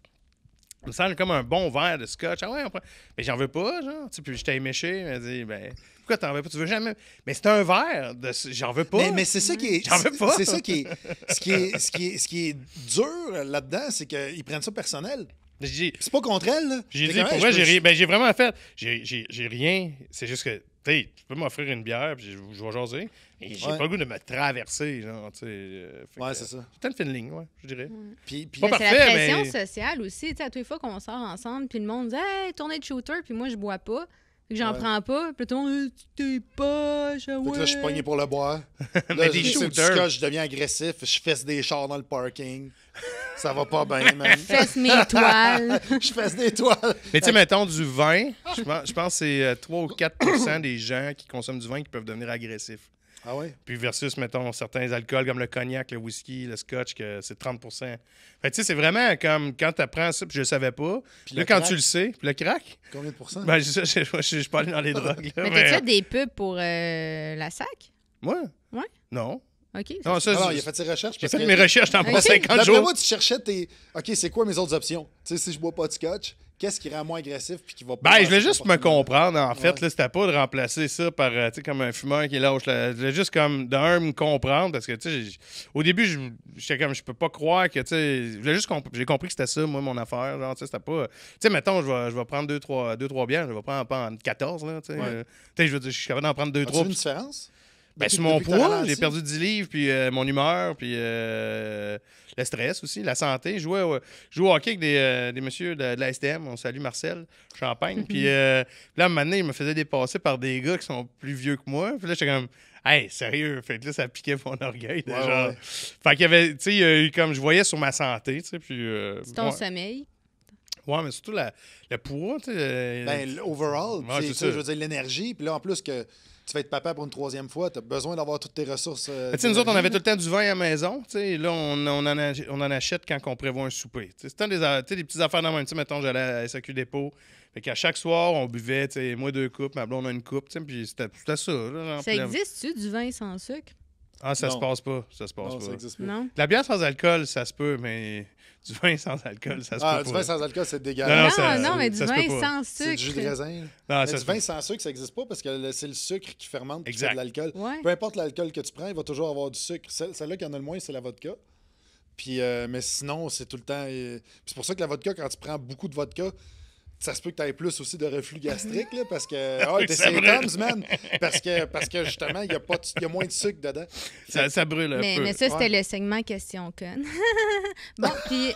me semble comme un bon verre de scotch. Ah ouais, on prend... Mais j'en veux pas, genre. Tu sais, puis j'étais éméché. Il m'a dit, ben, pourquoi t'en veux pas? Tu veux jamais. Mais c'est un verre. J'en veux pas. Mais c'est ça qui est. J'en veux pas. C'est ça qui est. Ce qui est dur là-dedans, c'est qu'ils prennent ça personnel. C'est pas contre elle, là. J'ai T'es dit, comme, pour hey, vrai, je peux- j'ai vraiment fait. J'ai rien. C'est juste que, tu sais, tu peux m'offrir une bière, puis je vais jaser. Et j'ai Ouais. pas le goût de me traverser, genre, tu sais. Fait Ouais, que, c'est ça. C'est une fine ligne, ouais, je dirais. Puis, Pas Mais c'est parfait, la pression mais- sociale aussi. Tu sais, à toutes les fois qu'on sort ensemble, puis le monde dit Hey, tournée de shooter, puis moi, je bois pas. Fait que j'en Ouais. prends pas. Puis tout le monde Hey, tu t'es pas, fait que là, je suis pogné pour le boire. Mais Là, des je suis shooters. du scotch, je deviens agressif, je fesse des chars dans le parking. Ça va pas bien, man. Fesse mes toiles. Je fesse des toiles. Mais tu sais, mettons du vin, je pense que c'est 3 ou 4% des gens qui consomment du vin qui peuvent devenir agressifs. Ah ouais? Puis versus, mettons, certains alcools comme le cognac, le whisky, le scotch, que c'est 30%. Fait que tu sais, c'est vraiment comme quand tu apprends ça, puis je le savais pas. Puis Là, le quand crack. tu le sais, puis le crack, Combien de pourcents? ben, je suis pas allé dans les drogues. Là, Mais t'as-tu fait des pubs pour la SAC? Moi? Ouais. Non. OK. Non, ça, Alors, il a fait ses recherches. j'ai parce fait que- mes recherches dans Ok. pas 50 D'après jours. moi, tu cherchais tes. OK, c'est quoi mes autres options? Tu sais, si je bois pas de scotch, qu'est-ce qui rend moins agressif puis qui va Ben, pas. je voulais juste me comprendre, en fait. Ouais. Là, c'était pas de remplacer ça par, tu sais, comme un fumeur qui lâche. Je voulais juste, comme, d'un, me comprendre, parce que, tu sais, au début, j'étais comme, je peux pas croire que, tu sais, je voulais juste j'ai compris que c'était ça, moi, mon affaire. Genre, tu sais, c'était pas. Tu sais, mettons, je vais prendre deux, trois bières, je vais prendre pas en 14, là, tu sais. Ouais. Tu sais, je veux dire, je suis capable d'en prendre 2, As-tu 3. vu une différence? Ben, Depuis- sur mon depuis que t'as poids, ralenti? j'ai perdu 10 livres, puis mon humeur, puis le stress aussi, la santé. Je jouais au hockey avec des messieurs de la STM. On salue Marcel Champagne. Puis là, à un moment donné, il me faisait dépasser par des gars qui sont plus vieux que moi. Puis là, j'étais comme, hey, sérieux. Fait que là, ça piquait mon orgueil déjà. Ouais. Fait qu'il y avait, tu sais, il y a eu comme je voyais sur ma santé, tu sais. Puis. C'est ton sommeil. Ouais, mais surtout le poids, tu sais. Ben, l'overall, Ouais, c'est tu sais, ça. je veux dire, l'énergie. Puis là, en plus que tu vas être papa pour une 3e fois, tu as besoin d'avoir toutes tes ressources. Tu sais, nous autres, on avait tout d'énergie, le temps du vin à la maison. Tu sais, là, on en achète quand on prévoit un souper. Tu sais, c'était des petites affaires dans le même. Tu sais, mettons, j'allais à SAQ Dépôt. Fait qu'à chaque soir, on buvait, tu sais, moi 2 coupes, ma blonde a une coupe, tu sais, puis c'était ça. Là, Ça existe-tu du vin sans sucre? Ah, ça Non. se passe pas. Ça se passe Non, pas. ça existe pas. Non? De la bière sans alcool, ça se peut, mais du vin sans alcool, ça se peut Ah, pas. du vin sans alcool, c'est Non, dégueulasse. ça- Non, mais du ça se vin peut pas. sans C'est du jus de sucre. raisin. Non, Mais ça du se vin peut. sans sucre, ça n'existe pas parce que c'est le sucre qui fermente et qui Exact. fait de l'alcool. Ouais. Peu importe l'alcool que tu prends, il va toujours avoir du sucre. Celle-là qui en a le moins, c'est la vodka. Puis, mais sinon, c'est tout le temps. Puis c'est pour ça que la vodka, quand tu prends beaucoup de vodka, ça se peut que tu aies plus aussi de reflux gastrique, là, parce que. Ah, t'es c'est vrai. Toms, man! Parce que justement, il y a moins de sucre dedans. Ça brûle un peu. Mais ça, c'était Ouais. le segment question conne. Bon, puis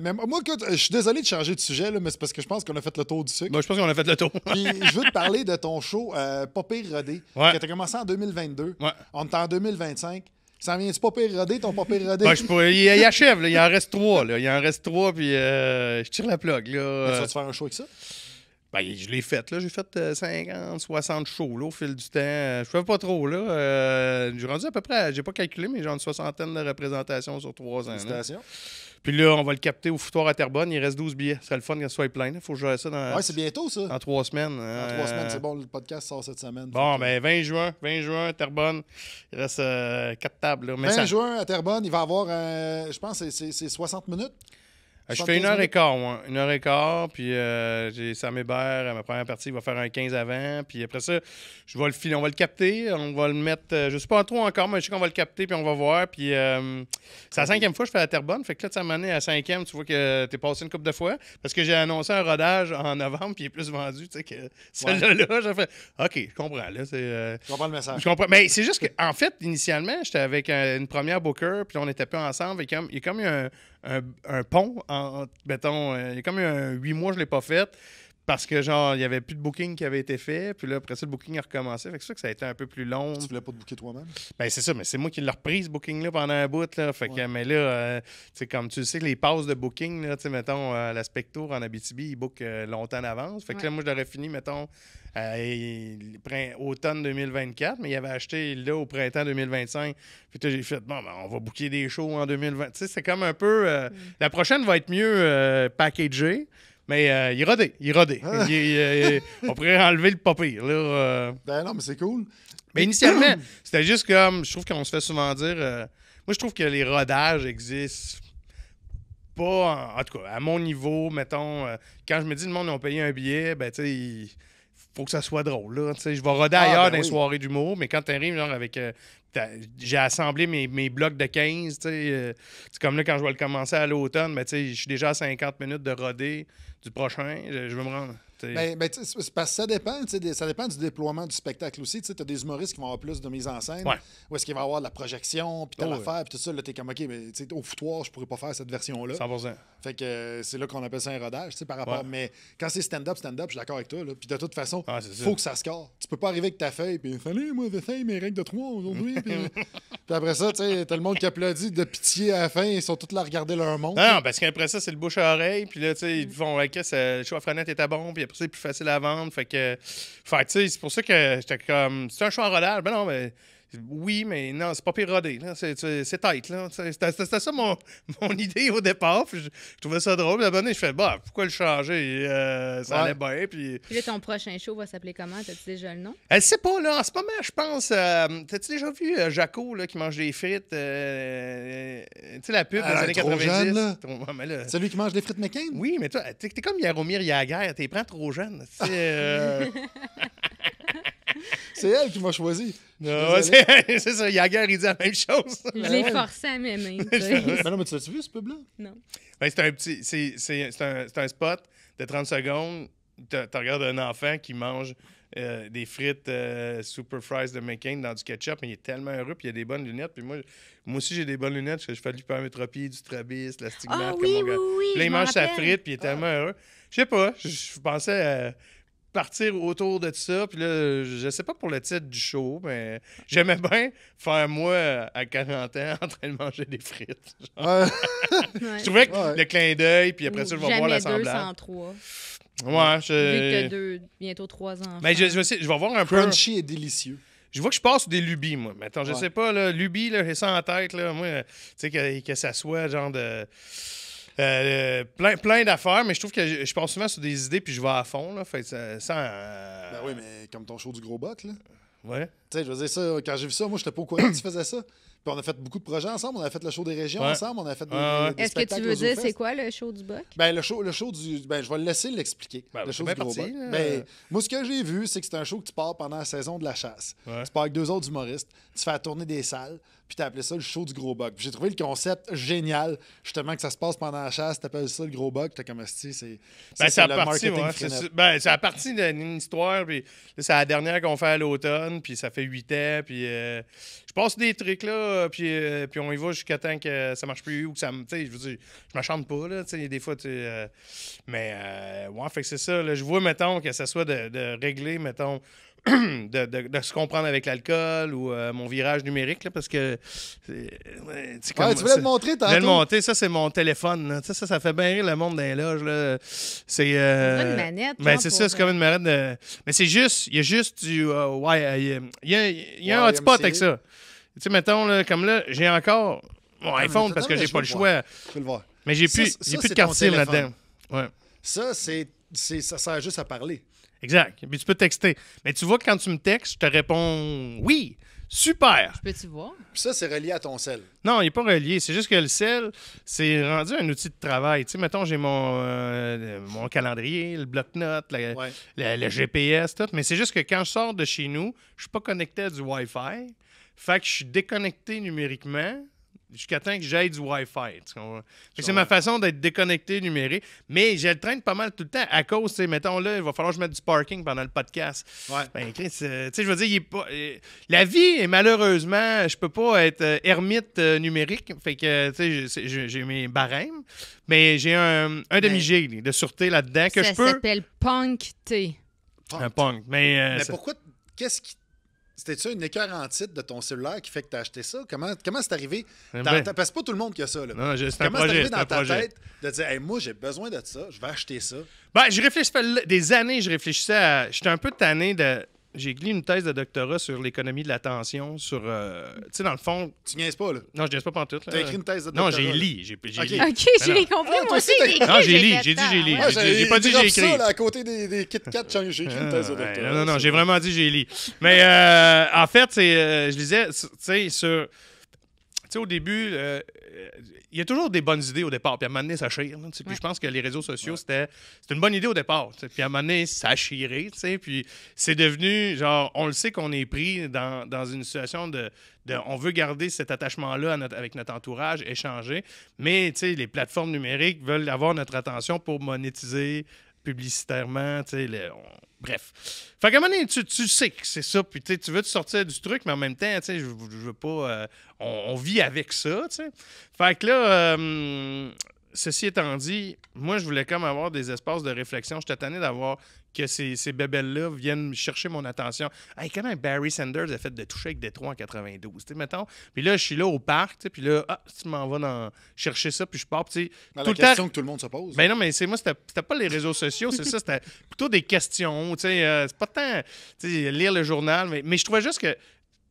Mais moi, écoute, je suis désolé de changer de sujet, là, mais c'est parce que je pense qu'on a fait le tour du sucre. Moi, je pense qu'on a fait le tour. Puis je veux te parler de ton show Pas pire rodé, Ouais. que tu as commencé en 2022. Ouais. On est en 2025. Ça vient-tu pas pire rodé, ton pas pire rodé? Ben, il achève, là. Il en reste 3, là. Il en reste 3, puis je tire la plug, Tu là. vas-tu faire un show avec ça? Ben, je l'ai fait, là. J'ai fait 50, 60 shows, là, au fil du temps. Je fais pas trop, là. J'ai rendu à peu près, j'ai pas calculé, mais genre une 60aine de représentations sur 3 ans. là. Félicitations. Puis là, on va le capter au foutoir à Terrebonne. Il reste 12 billets. Ce serait le fun que ce soit plein. Il faut jouer ça dans, Ouais, c'est bientôt, ça. en 3 semaines. En 3 semaines, c'est bon, le podcast sort cette semaine. Bon, ben 20 juin, Terrebonne. Il reste 4 tables. Là. Mais 20 ça- juin à Terrebonne, il va y avoir, je pense, c'est 60 minutes. Je fais 1h15, moi. 1h15, puis j'ai Sam Hébert, ma première partie, il va faire un 15 avant. Puis après ça, je vais le filer, on va le capter, on va le mettre, je sais pas trop encore, mais je sais qu'on va le capter, puis on va voir. Puis c'est la 5e fois que je fais la Terrebonne. Fait que là, tu m'as amené à la 5e, tu vois que t'es passé une couple de fois. Parce que j'ai annoncé un rodage en novembre, puis il est plus vendu, tu sais, que celui-là. J'ai fait, OK, je comprends, là. Je comprends le message. Je comprends. Mais c'est juste qu'en fait, initialement, j'étais avec une première booker, puis là, on était plus ensemble. Et il y a comme eu un pont, mettons, il y a comme eu 8 mois, je l'ai pas fait. Parce que, genre, il n'y avait plus de booking qui avait été fait. Puis là, après ça, le booking a recommencé. Fait que c'est sûr que ça a été un peu plus long. Tu voulais pas te booker toi-même? Ben, c'est ça, mais c'est moi qui l'ai repris, ce booking-là, pendant un bout. Là. Fait que, mais là, tu sais, comme tu sais, les passes de booking, là, tu sais, mettons, la Spectour en Abitibi, ils bookent longtemps en avance. Fait que là, moi, je l'aurais fini, mettons, automne 2024, mais il avait acheté là au printemps 2025. Puis là, j'ai fait, bon, ben, on va booker des shows en 2020. Tu sais, c'est comme un peu. La prochaine va être mieux packagée. Mais il est rodé. On pourrait enlever le pas pire. Là, Ben non, mais c'est cool. Mais initialement, c'était juste comme... Je trouve qu'on se fait souvent dire... moi, je trouve que les rodages existent pas... En tout cas, à mon niveau, mettons... quand je me dis le monde a payé un billet, ben, tu sais, il faut que ça soit drôle, là. Tu sais, je vais roder ailleurs dans les soirées d'humour, mais quand t'arrives, genre, avec... j'ai assemblé mes blocs de 15, tu sais. C'est comme là, quand je vais le commencer à l'automne, ben, tu sais, je suis déjà à 50 minutes de roder du prochain. Je veux me rendre... Ben, c'est parce que ça dépend, ça dépend du déploiement du spectacle aussi. Tu as des humoristes qui vont avoir plus de mise en scène. Ouais. Ou est-ce qu'il va y avoir de la projection, puis t'as Oh, l'affaire, puis tout ça. Là, t'es comme, OK, mais tu sais, au foutoir, je pourrais pas faire cette version-là. 100%. Fait que c'est là qu'on appelle ça un rodage, tu sais, par rapport. Ouais. Mais quand c'est stand-up, je suis d'accord avec toi. Là. Puis de toute façon, Ah, c'est ça. faut que ça score. Tu peux pas arriver avec ta feuille, puis salut, moi, j'essaye mes règles de 3 aujourd'hui. Puis après ça, tu sais, t'as le monde qui applaudit de pitié à la fin, ils sont tous là à regarder leur montre. Non, parce qu'après ça, c'est le bouche à oreille. Puis là, tu sais, ils te font, OK, le choix à frenette était bon. Puis après ça, c'est plus facile à vendre. Fait que tu sais, c'est pour ça que j'étais comme, c'est un choix en rodage. Ben non, mais Oui, mais non, c'est pas pire rodé. Là. C'est tight. Là. C'était ça mon idée au départ. Puis je trouvais ça drôle. Puis à un moment donné, je fais, bah, pourquoi le changer? Ça allait bien. Puis là, ton prochain show va s'appeler comment? T'as-tu déjà le nom? Elle sait pas, là. En ce moment, je pense. T'as-tu déjà vu Jaco, là, qui mange des frites? Tu sais, la pub des années trop 90? jeune, là. Ouais, mais là- C'est lui qui mange des frites McCain? Oui, mais toi, t'es comme Jaromir Jagr. T'es prends trop jeune. Tu sais, C'est elle qui m'a choisi. non, c'est ça. Jagr, il dit la même chose. Je l'ai forcé à m'aimer. tu sais. Mais non, mais tu l'as-tu vu, ce pub-là? Non. Ben, c'est un petit. C'est un spot de 30 secondes. Tu regardes un enfant qui mange des frites super fries de McCain dans du ketchup, mais il est tellement heureux, puis il a des bonnes lunettes. Puis moi aussi, j'ai des bonnes lunettes, parce que je fais de l'hypermétropie, du strabisme, la stigmate. Ah comme oui, mon gars. oui, Puis là, il je m'en mange sa rappelle. frite, puis il est tellement heureux. Je sais pas, je pensais partir autour de ça. Puis là, je sais pas pour le titre du show, mais j'aimais bien faire moi à 40 ans en train de manger des frites. Ouais. Ouais. Je trouvais que Ouais. le clin d'œil, puis après ça, je vais voir Jamais l'assemblage. 203. Ouais, Vu que t'as bientôt 3 ans. Mais je vais voir un peu. Crunchy et délicieux. Je vois que je passe sur des lubies, moi. Mettons, je Ouais. sais pas, là, lubies, là, j'ai ça en tête, là. Moi, tu sais, que ça soit genre de. Plein d'affaires, mais je trouve que je passe souvent sur des idées, puis je vais à fond, là. Fait que ça. Ben oui, mais comme ton show du gros bot, là. Ouais. Tu sais, je veux dire, ça, quand j'ai vu ça, moi, j'étais pas au courant que tu faisais ça. Puis on a fait beaucoup de projets ensemble. On a fait le show des régions Ouais. ensemble. On a fait des, Ouais. des Est-ce que tu spectacles veux au dire ZooFest. c'est quoi le show du Buck? Ben, le show du. Ben, je vais le laisser l'expliquer. Ben, le show c'est du bien gros parti, bot. là. Ben, moi, ce que j'ai vu, c'est que c'est un show que tu pars pendant la saison de la chasse. Ouais. Tu pars avec 2 autres humoristes. Tu fais la tournée des salles. Puis tu as appelé ça le show du gros bug. Puis j'ai trouvé le concept génial. Justement, que ça se passe pendant la chasse. Tu appelles ça le gros bug. T'es comme esti, c'est. Ben, c'est le la partie, marketing ouais, frenette. c'est la partie d'une histoire, puis là, c'est la dernière qu'on fait à l'automne, puis ça fait 8 ans, puis je passe des trucs, là, puis on y va jusqu'à temps que ça marche plus, ou que ça me, tu sais, je veux dire, je m'achante pas, là, tu sais, des fois, tu sais, mais, ouais, fait que c'est ça, là, je vois, mettons, que ça soit de régler, mettons, de se comprendre avec l'alcool ou mon virage numérique, là, parce que, ouais, tu Ouais, tu voulais le montrer je voulais le tantôt. monter, ça, c'est mon téléphone, là. Tu sais, ça fait bien rire le monde dans les loges, là. C'est. Une manette, Ben, genre, c'est pour, ça, c'est comme une manette de. Mais c'est juste. Il y a juste du. Ouais, il y a un Ouais, hotspot YMCA. avec ça. Tu sais, mettons, là, comme là, j'ai encore mon mais iPhone attends, parce que mais j'ai je pas veux le le choix. Je peux le voir. Mais j'ai Ça, plus, ça, j'ai plus c'est de carte ton SIM téléphone. là-dedans. Ouais. Ça, ça sert juste à parler. Exact. Puis tu peux texter. Mais tu vois que quand tu me textes, je te réponds oui, super. Peux-tu voir? Puis ça, c'est relié à ton sel. Non, il n'est pas relié. C'est juste que le sel, c'est rendu un outil de travail. Tu sais, mettons, j'ai mon calendrier, le bloc-notes, Ouais. le GPS, tout. Mais c'est juste que quand je sors de chez nous, je suis pas connecté à du Wi-Fi. Fait que je suis déconnecté numériquement jusqu'à temps que j'aille du Wi-Fi. Tu comprends? Fait que c'est ma façon d'être déconnecté numérique. Mais je le traîne pas mal tout le temps à cause, tu sais, mettons là, il va falloir que je mette du parking pendant le podcast. Ouais. Ben, Chris, tu sais, je veux dire, il est pas, la vie est malheureusement, je peux pas être ermite numérique. Fait que, tu sais, j'ai mes barèmes, mais j'ai un demi-G de sûreté là-dedans que Ça je peux. s'appelle Punk T. Un punk. Mais, Mais pourquoi. Qu'est-ce qui. C'était-tu une écœur en titre de ton cellulaire qui fait que tu as acheté ça? Comment c'est arrivé? Ben- Parce que c'est pas tout le monde qui a ça. Là. Non, c'est un Comment c'est projet. arrivé C'est un dans ta projet. tête de dire, hey, moi, j'ai besoin de ça, je vais acheter ça? Ben, je réfléchis, ça fait des années, je réfléchissais à. J'étais un peu tanné de. J'ai lu une thèse de doctorat sur l'économie de l'attention, sur. Tu sais, dans le fond. Tu niaises pas, là. Non, je ne dis pas pantoute. T'as écrit une thèse de Non, doctorat, j'ai là. lu. J'ai Ok. lu. OK, Ben j'ai non. compris. Ah, Moi toi aussi, aussi, j'ai écrit. Non, j'ai lu, fait, j'ai dit j'ai lu. ouais. J'ai pas dit j'ai écrit. ça, là, à côté des Kit Kat, j'ai écrit une thèse de doctorat. Non, j'ai vraiment dit j'ai lu. Mais en fait, c'est, je disais, tu sais, sur. Tu sais, au début, il y a toujours des bonnes idées au départ. Puis à un moment donné, ça chire. Là, tu sais. Puis je pense que les réseaux sociaux, c'était une bonne idée au départ. Tu sais. Puis à un moment donné, ça a chiré. Tu sais. Puis c'est devenu, genre, on le sait qu'on est pris dans une situation de on veut garder cet attachement-là avec notre entourage, échanger. Mais tu sais, les plateformes numériques veulent avoir notre attention pour monétiser publicitairement. Tu sais, bref. Fait qu'à un moment donné, tu sais que c'est ça. Puis tu veux te sortir du truc, mais en même temps, tu sais, je veux pas. On vit avec ça, tu sais. Fait que là, ceci étant dit, moi, je voulais comme avoir des espaces de réflexion. J'étais tanné d'avoir que ces bébelles-là viennent chercher mon attention. Hey, comment Barry Sanders a fait de toucher avec Détroit en 92, tu sais, mettons. Puis là, je suis là au parc, tu sais, puis là, tu m'en vas chercher ça, puis je pars, tu sais, Dans tout la le temps. question que tout le monde se pose. Ben non, mais c'est moi, c'était pas les réseaux sociaux, c'est ça, c'était plutôt des questions, tu sais, c'est pas tant, tu sais, lire le journal, mais je trouvais juste que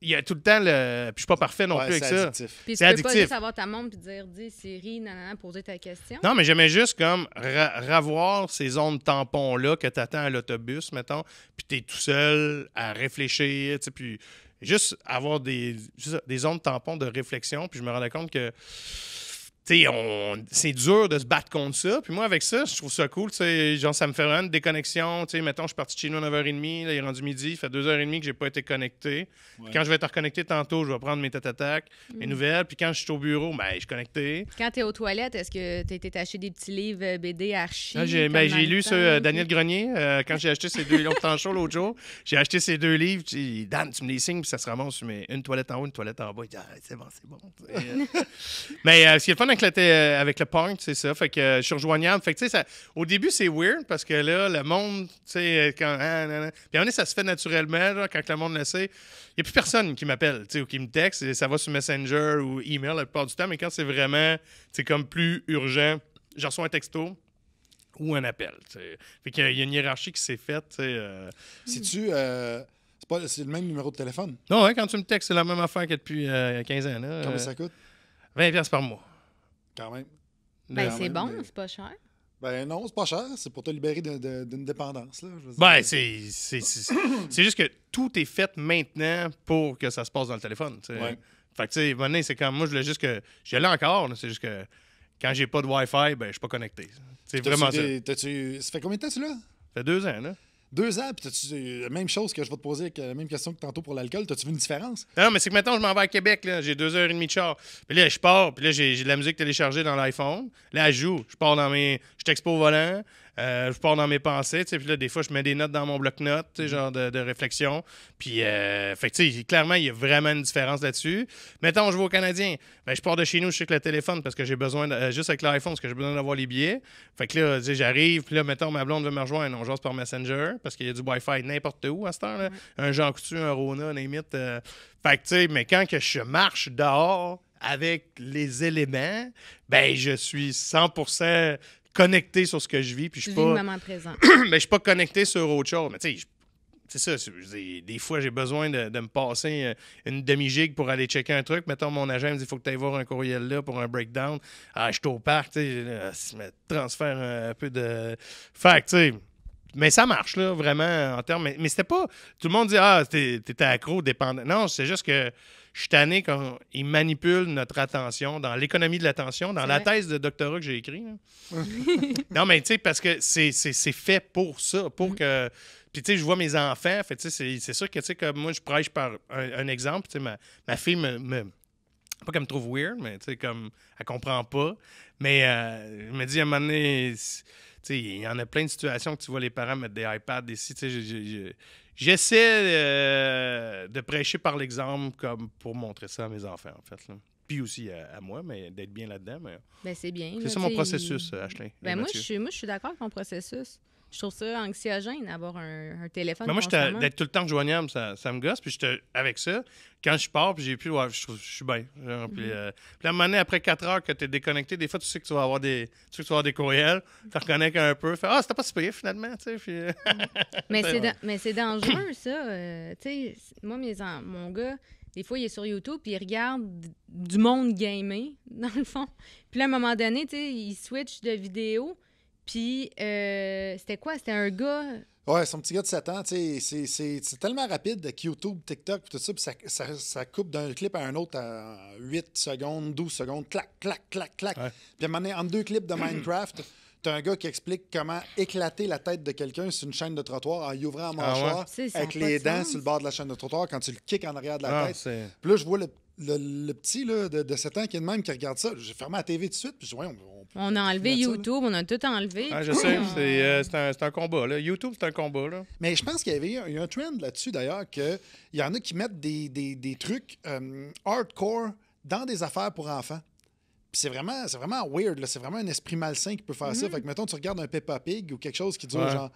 il y a tout le temps le. Puis je suis pas parfait non Ouais, plus avec c'est ça. addictif. Puis tu C'est peux pas addictif. juste avoir ta montre puis dire, dis Siri, nanana, poser ta question. Non, mais j'aimais juste comme revoir ces zones tampons-là que tu attends à l'autobus, mettons, puis tu es tout seul à réfléchir, tu sais, puis juste avoir des zones tampons de réflexion, puis je me rendais compte que tu sais, c'est dur de se battre contre ça. Puis moi, avec ça, je trouve ça cool. Tu sais, genre, ça me fait vraiment une déconnexion. Tu sais, mettons, je suis parti de chez nous à 9h30. Là, il est rendu midi. Il fait 2h30 que j'ai pas été connecté. Puis quand je vais être reconnecté tantôt, je vais prendre mes tête-à-tac, mes nouvelles. Puis quand je suis au bureau, ben, je suis connecté. Quand t'es aux toilettes, est-ce que t'as été t'acheter des petits livres BD archi? Ah, j'ai lu ça, Daniel Grenier. Quand j'ai acheté ces 2 temps chaud l'autre jour, j'ai acheté ces 2 livres. Dan, tu me les signes, puis ça se ramasse. Tu mets une toilette en haut, une toilette en bas. Il dit, ah, c'est bon, c'est bon. Mais ce qui est le fun avec le Point, c'est ça. Fait que je suis rejoignable. Fait que, tu sais, au début, c'est weird parce que là, le monde, tu sais, quand. Puis à un moment donné, ça se fait naturellement, là, quand le monde le sait. Il n'y a plus personne qui m'appelle, tu sais, ou qui me texte. Ça va sur Messenger ou email la plupart du temps. Mais quand c'est vraiment, c'est comme plus urgent, je reçois un texto ou un appel. T'sais. Fait qu'il y a une hiérarchie qui s'est faite. Si-tu. C'est le même numéro de téléphone. Non, hein, quand tu me textes, c'est la même affaire que depuis 15 ans. Là, Combien ça coûte? 20$ par mois. Quand même. Ben, Quand c'est même, bon, mais- c'est pas cher. Ben non, c'est pas cher. C'est pour te libérer d'une dépendance. Là, je veux dire. Ben, c'est juste que tout est fait maintenant pour que ça se passe dans le téléphone. T'sais. Ouais. Fait que, tu sais, maintenant, c'est comme moi, je voulais juste que. Je l'ai encore, là, c'est juste que quand j'ai pas de Wi-Fi, ben, je suis pas connecté. C'est vraiment ça. Ça fait combien de temps tu l'as? Ça fait 2 ans, là. 2 ans, puis t'as-tu la même chose que je vais te poser, avec la même question que tantôt pour l'alcool. T'as-tu vu une différence? Non, mais c'est que maintenant, je m'en vais à Québec, là. J'ai 2h30 de char. Puis là, je pars, puis là, j'ai de la musique téléchargée dans l'iPhone. Là, je joue. Je pars je texte pas au volant. Je pars dans mes pensées, tu sais. Puis là, des fois, je mets des notes dans mon bloc-notes, tu sais, genre de réflexion. Puis, fait que, tu sais, clairement, il y a vraiment une différence là-dessus. Mettons, je vais au Canadien. Ben, je pars de chez nous, je suis avec le téléphone parce que j'ai besoin, juste avec l'iPhone, parce que j'ai besoin d'avoir les billets. Fait que là, tu sais, j'arrive, puis là, mettons, ma blonde veut me rejoindre. On jase par Messenger parce qu'il y a du Wi-Fi n'importe où à cette heure-là. Un Jean Coutu, un Rona, name it. Fait que, tu sais, mais quand que je marche dehors avec les éléments, ben, je suis 100% connecté sur ce que je vis. Puis je Tu suis vis le pas, moment présent. mais je suis pas connecté sur autre chose. Mais tu sais, c'est ça. Des fois, j'ai besoin de me passer une demi-gigue pour aller checker un truc. Mettons, mon agent me dit il faut que tu ailles voir un courriel là pour un breakdown. Ah, je suis au parc, tu sais, je me transfère un peu de. Fait que, tu sais. Mais ça marche, là, vraiment, en termes. Mais c'était pas. Tout le monde dit ah, t'étais accro, dépendant. Non, c'est juste que je suis tanné quand ils manipulent notre attention dans l'économie de l'attention, dans C'est la vrai. thèse de doctorat que j'ai écrit. Non, mais tu sais, parce que c'est fait pour ça, pour que. Puis, tu sais, je vois mes enfants, fait, tu sais, c'est sûr que, tu sais, comme moi, je prêche par un exemple. Tu sais, ma fille pas qu'elle me trouve weird, mais, tu sais, comme, elle comprend pas. Mais, elle me dit à un moment donné, tu sais, il y en a plein de situations que tu vois les parents mettre des iPads ici, tu sais, j'essaie de prêcher par l'exemple comme pour montrer ça à mes enfants, en fait, là. Puis aussi à moi, mais d'être bien là-dedans. Mais Ben, c'est bien. c'est là, ça mon tu sais, processus, Ashley. et Ben, moi, Mathieu. je suis d'accord avec ton processus. Je trouve ça anxiogène d'avoir un téléphone. Mais moi, constamment. d'être tout le temps joignable, ça me gosse. Puis avec ça, quand je pars, puis j'ai plus, ouais, je suis bien. Genre, puis à un moment donné, après 4 heures que tu es déconnecté, des fois, tu sais que tu vas avoir des courriels, tu reconnais un peu, fais, ah, c'était pas si pire finalement, tu sais. Puis, Mais C'est mais c'est dangereux, ça. Tu sais, moi, mon gars, des fois, il est sur YouTube puis il regarde du monde gamer, dans le fond. Puis là, à un moment donné, tu sais, il switch de vidéo. Puis, c'était quoi? C'était un gars... Ouais, son petit gars de 7 ans, tu sais, c'est tellement rapide avec YouTube, TikTok, puis tout ça, puis ça coupe d'un clip à un autre à 8 secondes, 12 secondes, clac, clac, clac, clac. Ouais. Puis à un moment donné, entre 2 clips de Minecraft, t'as un gars qui explique comment éclater la tête de quelqu'un sur une chaîne de trottoir en y ouvrant la mâchoire, ouais? Ça a avec pas les de dents sens. sur le bord de la chaîne de trottoir quand tu le kicks en arrière de la Ah, tête. c'est- Puis là, je vois le petit là, de 7 ans qui est de même qui regarde ça. J'ai fermé la TV tout de suite, puis je dis, ouais, On a enlevé mettre ça, là. YouTube, on a tout enlevé. Ah, je sais, c'est un combat. Là. YouTube, c'est un combat. Là. Mais je pense qu'il y a un trend là-dessus, d'ailleurs, qu'il y en a qui mettent des trucs hardcore dans des affaires pour enfants. Puis c'est vraiment weird, là. C'est vraiment un esprit malsain qui peut faire ça. Fait que, mettons, tu regardes un Peppa Pig ou quelque chose qui dure Ouais. genre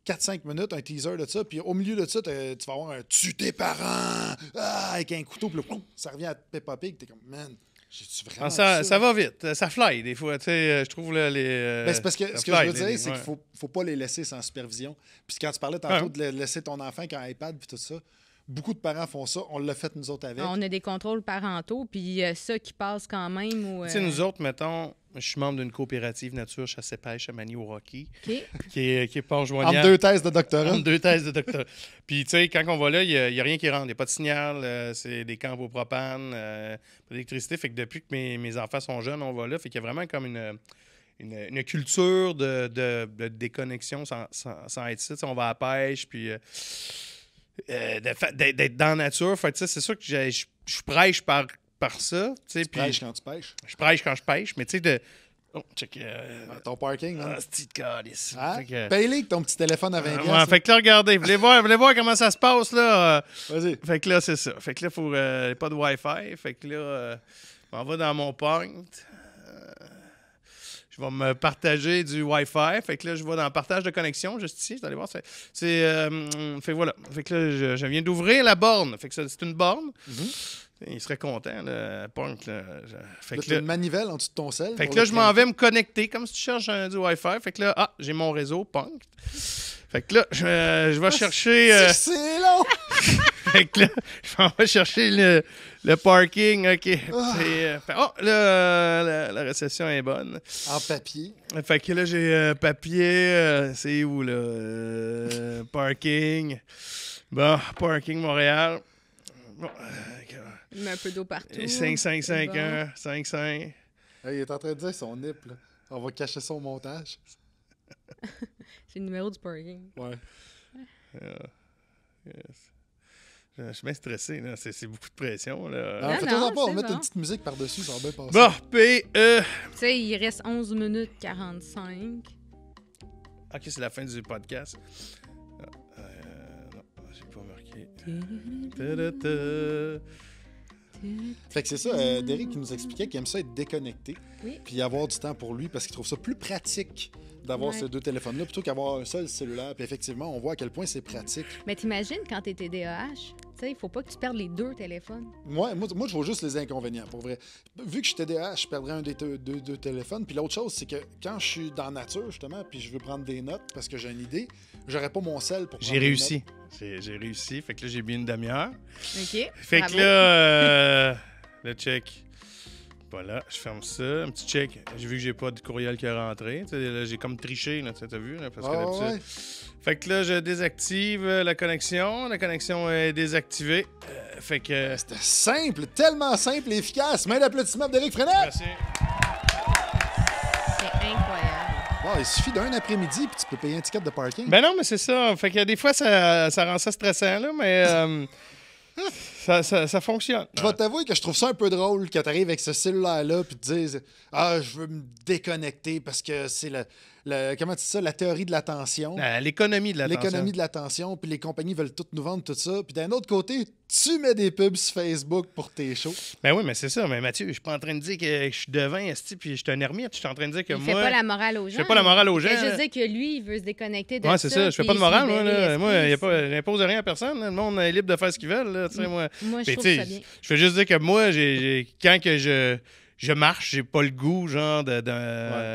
4-5 minutes, un teaser de ça, puis au milieu de ça, tu vas avoir un « tue tes parents! Ah! » avec un couteau, puis là, poum, ça revient à Peppa Pig. T'es comme « Man, j'ai-tu vraiment Ah, vu ça va vite. Ça fly des fois. Tu sais, je trouve là, les. Ben, c'est parce que ça ce que fly, je veux dire, les- c'est ouais. qu'il faut pas les laisser sans supervision. Puis quand tu parlais tantôt Ouais. de laisser ton enfant avec un iPad puis tout ça, Beaucoup de parents font ça. On l'a fait nous autres avec. On a des contrôles parentaux, puis il y a ça qui passe quand même. Ou, Tu sais, nous autres, mettons, je suis membre d'une coopérative nature chasse et pêche à Manny au Rocky, OK. qui est pas Entre rejoignable. 2 thèses de doctorat. Entre 2 thèses de doctorat. Puis, tu sais, quand on va là, il n'y a rien qui rentre. Il n'y a pas de signal. C'est des camps au propane, pas d'électricité. Fait que depuis que mes enfants sont jeunes, on va là. Fait qu'il y a vraiment comme une culture de déconnexion sans être ça. Tu sais, on va à la pêche, puis d'être dans la nature. Fait que, tu sais, c'est sûr que je prêche par ça. Tu Pêche quand tu pêches. Je prêche quand je pêche, mais tu sais, Oh, check. Ton parking, hein? C'est de calice. Ah, Fait que- paye-les avec ton petit téléphone à 20 Ouais, fait que là, regardez, vous voulez voir comment ça se passe, là? Vas-y. Fait que là, c'est ça. Fait que là, il faut pas de Wi-Fi. Fait que là, je m'en vais dans mon point. Je vais me partager du Wi-Fi. Fait que là, je vais dans le partage de connexion, juste ici. Vous allez voir, fait que voilà. Fait que là, je viens d'ouvrir la borne. Fait que c'est une borne. Il serait content, le punk. Là. Fait Là, que tu as là, une manivelle en dessous de ton sel. fait pour que là, le je m'en vais me connecter comme si tu cherches du Wi-Fi. Fait que là, j'ai mon réseau, punk. Fait que là, je vais chercher. C'est long! Fait que là, je m'en vais chercher le parking. OK. La réception est bonne. En papier. Fait que là, j'ai papier. C'est où, là? Parking. Bon, parking Montréal. Bon, Il met un peu d'eau partout. 5551, 55. Il est en train de dire son nip, là. On va cacher ça au montage. C'est le numéro du parking. Ouais. Je suis bien stressé, là. C'est beaucoup de pression, là. Non, Non, fais-toi non, pas, on va c'est mettre bon. une petite musique par-dessus, ça va bien passer. Bon, P-E. Tu sais, il reste 11 minutes 45. OK, c'est la fin du podcast. Non, j'ai pas marqué. Ta-da-ta. Fait que c'est ça, Derek qui nous expliquait qu'il aime ça être déconnecté, Oui. puis avoir du temps pour lui, parce qu'il trouve ça plus pratique d'avoir Ouais. ces deux téléphones-là plutôt qu'avoir un seul cellulaire. Puis effectivement, on voit à quel point c'est pratique. Mais t'imagines quand t'es TDAH, tu sais, il faut pas que tu perdes les deux téléphones. Moi, je vois juste les inconvénients, pour vrai. Vu que je suis TDAH, je perdrais un des deux téléphones. Puis l'autre chose, c'est que quand je suis dans la nature, justement, puis je veux prendre des notes parce que j'ai une idée, j'aurais pas mon sel pour prendre J'ai des réussi. J'ai réussi. Fait que là, j'ai mis une demi-heure. OK? Fait Bravo. que là, le check. Voilà, je ferme ça. Un petit check. J'ai vu que j'ai pas de courriel qui est rentré. Tu sais, là, j'ai comme triché, là, tu as vu? Là, parce que Ah, d'habitude- ouais. Fait que là, je désactive la connexion. La connexion est désactivée. Fait que... C'était simple, tellement simple et efficace. Main d'applaudissement pour Derek Frenette. Merci. C'est incroyable. Bon, il suffit d'un après-midi, puis tu peux payer un ticket de parking. Ben non, mais c'est ça. Fait que des fois, ça rend ça stressant, là, mais ça fonctionne. Je vais t'avouer que je trouve ça un peu drôle que tu arrives avec ce cellulaire-là puis te dises je veux me déconnecter parce que c'est comment tu dis ça, la théorie de l'attention. L'économie de l'attention. L'économie de l'attention, puis les compagnies veulent toutes nous vendre tout ça. Puis d'un autre côté, tu mets des pubs sur Facebook pour tes shows. Ben oui, mais c'est ça. Mais Mathieu, je suis pas en train de dire que je suis devin, esti, puis je suis un ermite. Je suis en train de dire que Il moi... fait pas la morale aux gens. fais pas la morale aux gens, Il fait là. juste dire que lui, il veut se déconnecter de Ouais, c'est ça. Je fais puis pas de morale, se moi. libérer Là. Moi, l'esprit. j'impose rien à personne. Là. Le monde est libre de faire ce qu'ils veulent. Là, tu sais, moi, Moi, je Mais trouve tu sais, ça bien. je veux juste dire que moi, quand que je marche, j'ai pas le goût, genre,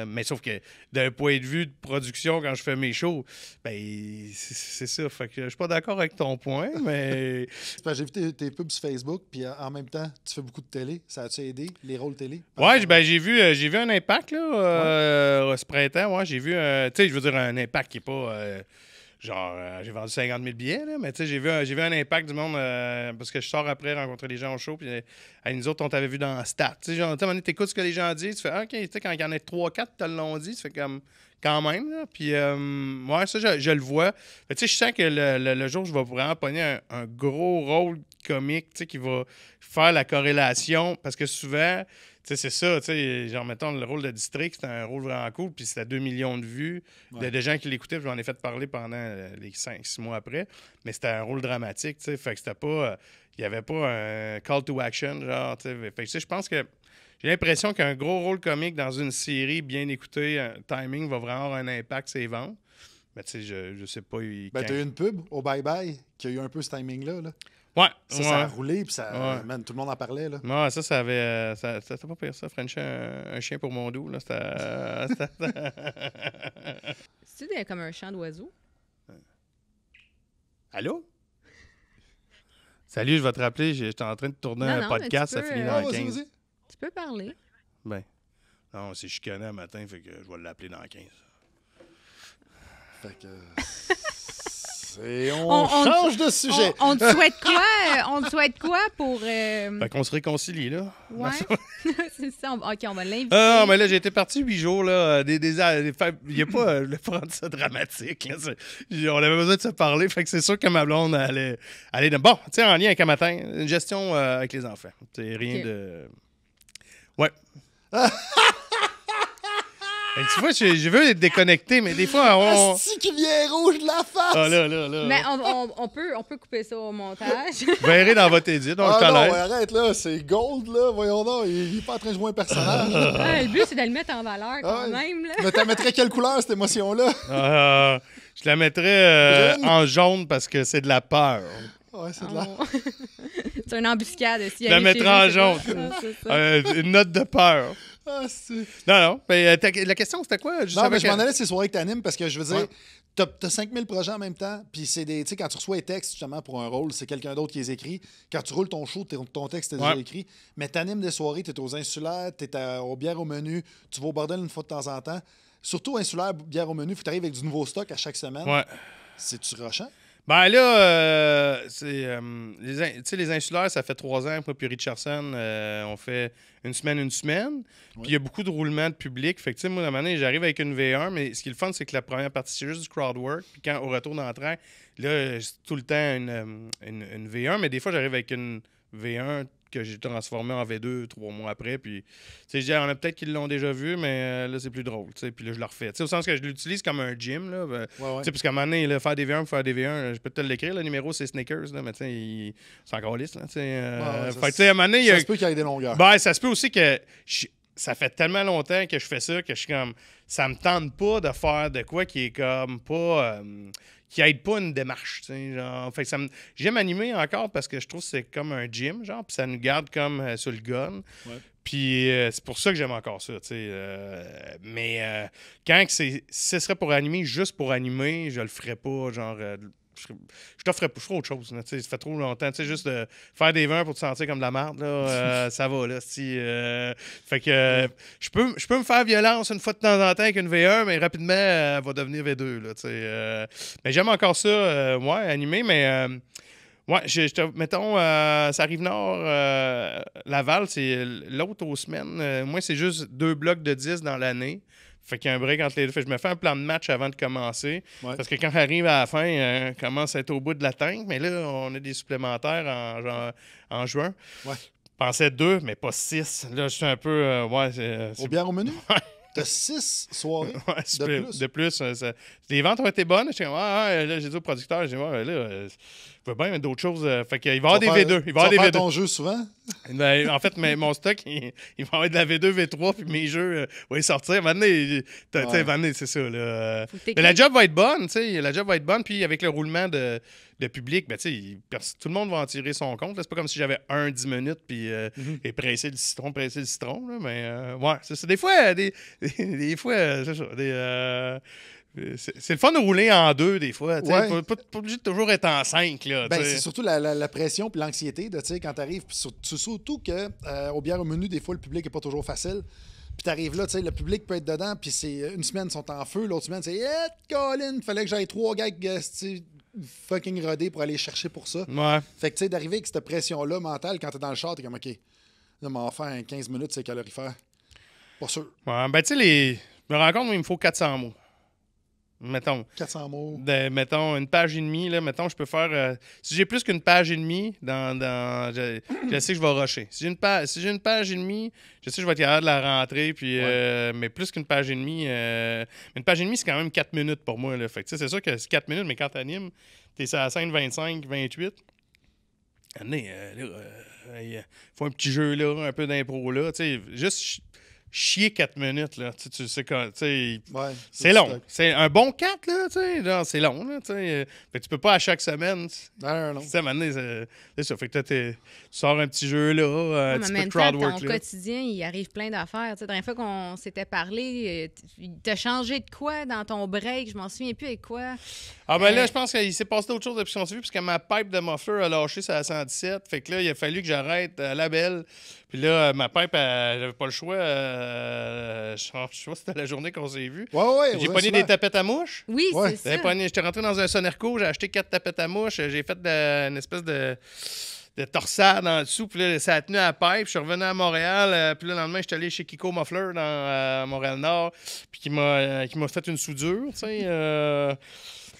mais sauf que d'un point de vue de production, quand je fais mes shows, ben, c'est ça. Fait que je suis pas d'accord avec ton point, mais... C'est parce que j'ai vu tes pubs sur Facebook, puis en même temps, tu fais beaucoup de télé. Ça a-tu aidé, les rôles télé? Ouais, ben, j'ai vu un impact, là, ce printemps. Ouais, j'ai vu, tu sais, je veux dire, un impact qui est pas... j'ai vendu 50 000 billets, là, mais tu sais, j'ai vu un impact du monde parce que je sors après rencontrer les gens au show, puis nous autres, on t'avait vu dans Stat. Tu sais, genre, à un moment donné, t'écoutes ce que les gens disent, tu fais, OK, tu sais, quand il y en a 3-4 te l'ont dit, tu fais comme, quand même, là. Puis, ouais, ça, je le vois. Tu sais, je sens que le jour où je vais vraiment pogner un gros rôle comique, tu sais, qui va faire la corrélation, parce que souvent, tu sais, c'est ça, tu sais, genre, mettons, le rôle de District, c'était un rôle vraiment cool, puis c'était 2 millions de vues, de gens qui l'écoutaient, puis j'en ai fait parler pendant les 5-6 mois après, mais c'était un rôle dramatique, tu sais, fait que c'était pas, il y avait pas un call to action, genre, tu sais, fait que, tu sais, je pense que j'ai l'impression qu'un gros rôle comique dans une série bien écoutée, un timing va vraiment avoir un impact sur les ventes, mais tu sais, je sais pas... Ben, t'as eu une pub au Bye Bye qui a eu un peu ce timing-là. Là. Ouais, Ça a roulé, puis ça, Ouais. man, tout le monde en parlait. Là. Ouais, ça avait. C'était pas pire, ça. Frencher un chien pour mon dos, là. C'était. C'est-tu comme un chant d'oiseau? Allô? Salut, je vais te rappeler, j'étais en train de tourner Non, un non, podcast, mais ça tu finit peux, dans Ah, vas-y, 15. vas-y. Tu peux parler. Ben, non, c'est chicané un matin, fait que je vais l'appeler dans 15. Fait que... On change de sujet. On te souhaite quoi? On te souhaite quoi pour... Fait qu'on se réconcilie, là. Ouais, c'est ça. OK, on va l'inviter. Ah non, mais là, j'ai été parti 8 jours, là. Il n'y a pas le prendre ça dramatique, là. On avait besoin de se parler, fait que c'est sûr que ma blonde allait de... Bon, tu sais, en lien avec un matin, une gestion avec les enfants. C'est rien OK. de... Ouais. Et tu vois, je veux être déconnecté, mais des fois, on... Asti qui vient rouge de la face! Ah là. Mais on peut couper ça au montage. Verrez dans votre édit, donc je Ah non, t'enlève. ouais, arrête, là, c'est Gold, là, voyons donc, il est pas en train de jouer un personnage. Le but, c'est de le mettre en valeur quand Ah ouais. même. Là. Mais t'en mettrais quelle couleur, cette émotion-là? Je la mettrais Jaune. en jaune parce que c'est de la peur. Ouais, c'est de la... C'est une embuscade. Je la mettrais en jaune. Une note de peur. Ah, c'est... Non, mais la question, c'était quoi? Non, mais je m'en allais ces soirées que t'animes parce que je veux dire, Ouais. t'as 5000 projets en même temps, puis c'est des. Tu sais, quand tu reçois les textes justement pour un rôle, c'est quelqu'un d'autre qui les écrit. Quand tu roules ton show, ton texte est déjà Ouais. écrit. Mais t'animes des soirées, t'es aux insulaires, au bière au menu, tu vas au bordel une fois de temps en temps. Surtout insulaire, bière au menu, faut que t'arrives avec du nouveau stock à chaque semaine. Ouais. C'est-tu rushant? Ben là, c'est tu sais, les insulaires, ça fait 3 ans, moi puis Richardson, on fait une semaine. Puis il y a beaucoup de roulements de public. Fait que tu sais, moi, à un moment donné, j'arrive avec une V1, mais ce qui est le fun, c'est que la première partie, c'est juste du crowd work. Puis quand au retour d'entrain, là, c'est tout le temps une V1, mais des fois, j'arrive avec une V1 que j'ai transformée en V2 3 mois après. Puis, tu sais, je dis, on a peut-être qu'ils l'ont déjà vu, mais là, c'est plus drôle. Tu sais, puis là, je le refais. Tu sais, au sens que je l'utilise comme un gym, là. Ouais. Tu sais, parce qu'à un moment donné, là, faire des V1 pour faire des V1, je peux te l'écrire, le numéro, c'est Snickers, là, mais tu sais, c'est encore lisse, là. Tu sais, Ouais, fait que, tu sais, à un moment donné, il y a... Ça se peut qu'il y ait des longueurs. Ben, ça se peut aussi que ça fait tellement longtemps que je fais ça que je suis comme. Ça me tente pas de faire de quoi qui est comme pas. Qui aide pas une démarche. Tu sais, genre. Fait que j'aime animer encore parce que je trouve que c'est comme un gym, genre, puis ça nous garde comme sur le gun. Ouais. Puis c'est pour ça que j'aime encore ça. Tu sais, mais quand si ce serait pour animer, juste pour animer, je le ferais pas, genre. Je t'offrais pas, je ferais autre chose. Là, ça fait trop longtemps. Juste de faire des vins pour te sentir comme de la merde, là, ça va. Là, fait que je peux me faire violence une fois de temps en temps avec une V1, mais rapidement, elle va devenir V2. Là, mais j'aime encore ça, ouais, animer, mais ouais, mettons, ça arrive nord, Laval, c'est l'autre aux semaines. Moi, c'est juste 2 blocs de 10 dans l'année. Fait qu'il y a un break entre les deux. Fait que je me fais un plan de match avant de commencer. Ouais. Parce que quand j'arrive à la fin, on commence à être au bout de la tank. Mais là, on a des supplémentaires en juin. Ouais. Je pensais 2, mais pas 6. Là, je suis un peu... Au bière au menu? T'as 6 soirées ouais, de plus? Les ventes ont été bonnes. J'étais comme, là, j'ai dit au producteur, j'ai dit, là, je veux bien mettre d'autres choses. Fait qu'il va y avoir des V2. Il va y avoir des faire V2. ton jeu souvent? Ben, en fait, mon stock, il va avoir de la V2, V3, puis mes jeux vont sortir. Maintenant, c'est ça. Là. Mais la job va être bonne, tu sais. La job va être bonne, puis avec le roulement de public, ben, tu sais, tout le monde va en tirer son compte. C'est pas comme si j'avais 10 minutes, puis et presser le citron, là, mais ouais, c'est des fois, des fois, c'est ça, c'est le fun de rouler en 2 des fois. Ouais. Pas obligé de toujours être en 5. Là, Ben, c'est surtout la pression et l'anxiété de, quand tu arrives. Surtout que au bière au menu, des fois, le public n'est pas toujours facile. Puis tu arrives là, le public peut être dedans, puis c'est une semaine, ils sont en feu. L'autre semaine, c'est Colin, fallait que j'aille 3 gars fucking rodés pour aller chercher pour ça. Ouais. Fait que d'arriver avec cette pression-là mentale, quand tu es dans le char, tu es comme OK, là, on va faire un 15 minutes, c'est calorifère. Pas sûr. Ouais, ben, tu sais, je me rends compte, il me faut 400 mots. Mettons. 400 mots. Mettons, une page et demie, là, mettons, je peux faire... si j'ai plus qu'une page et demie, je sais que je vais rusher. Si j'ai une page et demie, je sais que je vais être capable de la rentrer, puis, mais plus qu'une page et demie... une page et demie, c'est quand même 4 minutes pour moi. Là. Fait que, c'est sûr que c'est 4 minutes, mais quand t'animes, t'es sur la scène 25, 28. Il faut un petit jeu là, un peu d'impro là. Juste chier 4 minutes, là. Tu sais, quand, tu sais, Ouais, c'est long. C'est un bon 4, là, tu sais. Là, c'est long, là, tu sais. Fait que tu peux pas à chaque semaine. Non. Tu sais, à un moment donné, c'est ça. Fait que tu sors un petit jeu, là, un Mais en petit peu même de temps, crowdwork, ton là. quotidien, il arrive plein d'affaires. Tu sais, la dernière fois qu'on s'était parlé, t'as changé de quoi dans ton break? Je m'en souviens plus avec quoi. Ah, ben là, je pense qu'il s'est passé d'autres choses depuis qu'on s'est vu, parce que ma pipe de muffler a lâché sur la 117. Fait que là, il a fallu que j'arrête à la belle. Puis là, ma pipe, j'avais pas le choix. Je sais pas si c'était la journée qu'on s'est vu. Ouais. J'ai pogné des tapettes à mouches. Oui, Ouais. c'est ça. J'étais rentré dans un Sonerco, j'ai acheté 4 tapettes à mouches. J'ai fait une espèce de torsade en dessous. Puis là, ça a tenu à la pipe. Je suis revenu à Montréal. Puis là, le lendemain, je suis allé chez Kiko Muffler dans Montréal-Nord. Puis qui m'a fait une soudure, tu sais.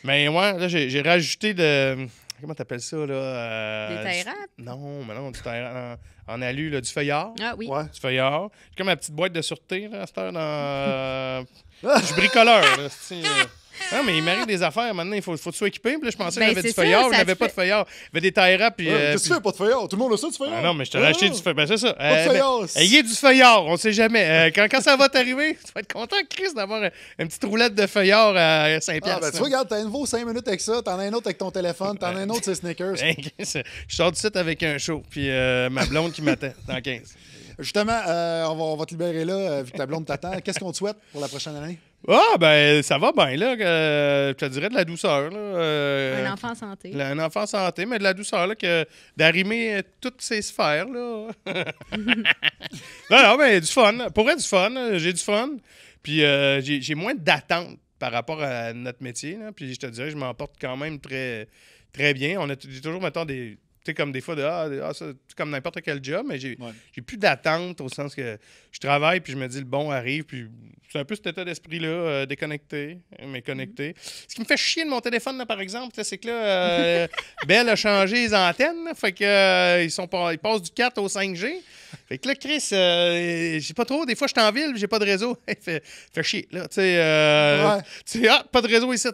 Mais ouais, là, j'ai rajouté de... Comment t'appelles ça, là? Des tailles rap? Non, mais non, du taille en alu, là, du feuillard. Ah oui. Ouais. Du feuillard. J'ai comme ma petite boîte de sûreté, là, à cette heure, dans... je suis bricoleur, là, non, mais il m'arrive des affaires. Maintenant, il faut que tu sois équipé. Puis là, je pensais que j'avais du feuillard. Je n'avais pas de feuillard. Il y avait des tailles rap. Puis, Qu'est-ce que tu fais? Pas de feuillard. Tout le monde a ça, du feuillard. Ah non, mais je t'ai racheté du feuillard. Ben, c'est ça. Pas de feuillard. Ayez du feuillard. On ne sait jamais. Quand ça va t'arriver, tu vas être content, Chris, d'avoir une petite roulette de feuillard à 5$. Ah, ben, tu vois, regarde, t'as un nouveau 5 minutes avec ça. T'en as un autre avec ton téléphone. T'en as un autre, c'est Snickers. Je sors du site avec un show. Puis ma blonde qui m'attend dans 15. Justement, on va te libérer là, vu que ta blonde t'attend. Qu'est-ce qu'on te souhaite pour la prochaine année? Ah, ben, ça va bien, là. Je te dirais de la douceur, là. Un enfant en santé. Un enfant en santé, mais de la douceur, là, d'arrimer toutes ces sphères, là. non, mais du fun. Pour vrai, du fun. J'ai du fun. Puis j'ai moins d'attente par rapport à notre métier, là. Puis je te dirais, je m'en porte quand même très, très bien. J'ai toujours, mettons, des... Tu sais, comme des fois, ça, comme n'importe quel job, mais j'ai plus d'attente au sens que je travaille, puis je me dis, le bon arrive, puis c'est un peu cet état d'esprit-là, déconnecté, mais connecté. Ce qui me fait chier de mon téléphone, là, par exemple, là, c'est que là, Bell a changé les antennes, là, fait que ils passent du 4 au 5G. Fait que là, Chris, j'ai pas trop. Des fois, je suis en ville, j'ai pas de réseau. fait chier, là. Tu sais, pas de réseau ici.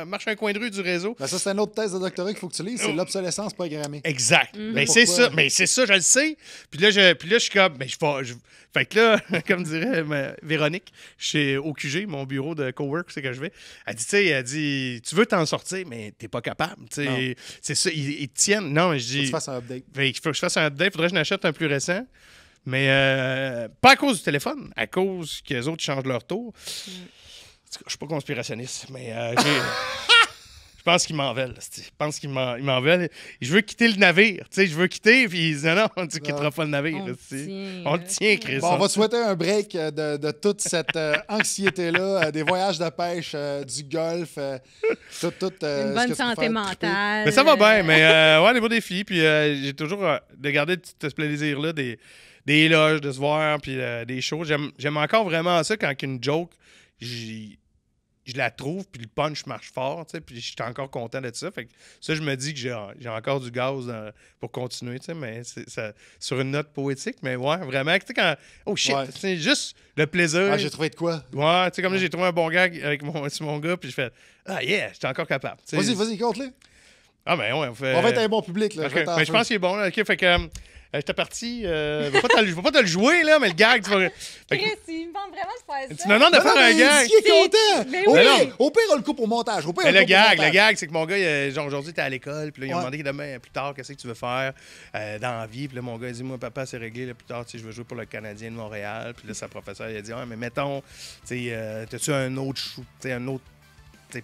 Marche un coin de rue du réseau. Ben, ça, c'est un autre thèse de doctorat qu'il faut que tu lises. C'est l'obsolescence programmée. Exact. Mais pourquoi? c'est ça. Mais c'est ça, je le sais. Puis là, je suis comme, fait que là, comme dirait Véronique, chez OQG, mon bureau de cowork, c'est que je vais. Elle dit, tu veux t'en sortir, mais t'es pas capable. C'est ça, ils te tiennent. Non, mais je dis. Faut que tu fasses un update. Il faut que je fasse un update. Faudrait que je n'achète un plus récent. Mais pas à cause du téléphone, à cause que les autres changent leur tour. Je suis pas conspirationniste, mais je pense qu'ils m'en veulent. Je pense qu'ils m'en veulent. Je veux quitter le navire. Je veux quitter, puis ils disent non, tu quitteras pas le navire. On le tient, Chris. Bon, on va te souhaiter un break de toute cette anxiété-là, des voyages de pêche, du golf, tout. Une bonne santé mentale. Mais ça va bien, mais ouais, des beaux défis. Puis j'ai toujours de garder ce plaisir-là, des loges, de se voir, puis des shows. J'aime encore vraiment ça quand une joke, je la trouve, puis le punch marche fort, tu sais, puis je suis encore content de ça. Fait que ça, je me dis que j'ai encore du gaz pour continuer, tu sais, mais c'est sur une note poétique, mais ouais, vraiment, tu sais, quand... Oh shit, c'est juste le plaisir. Ah, j'ai trouvé de quoi? Ouais, tu sais, comme là, j'ai trouvé un bon gag avec mon gars, puis je fais « Ah yeah, j'étais encore capable. » Vas-y, compte-le. Ah ben ouais, on fait... On va être un bon public, là. Okay. Mais je pense qu'il est bon, là. OK, fait que... J'étais parti. Je vais pas te le jouer, là, mais le gag, tu vas. Chris, il me demande vraiment de faire ça. Tu me demandes de faire un gag. Il est content. Mais oui. Au pire, on le coupe au montage. Mais le gag, c'est que mon gars, genre, aujourd'hui, t'es à l'école, puis là, il m'a demandé demain, plus tard, qu'est-ce que tu veux faire dans la vie. Puis là, mon gars, il dit, moi, papa, c'est réglé, là, plus tard, tu sais, je veux jouer pour le Canadien de Montréal. Puis là, sa professeure, il a dit, mais mettons, tu sais, t'as-tu un autre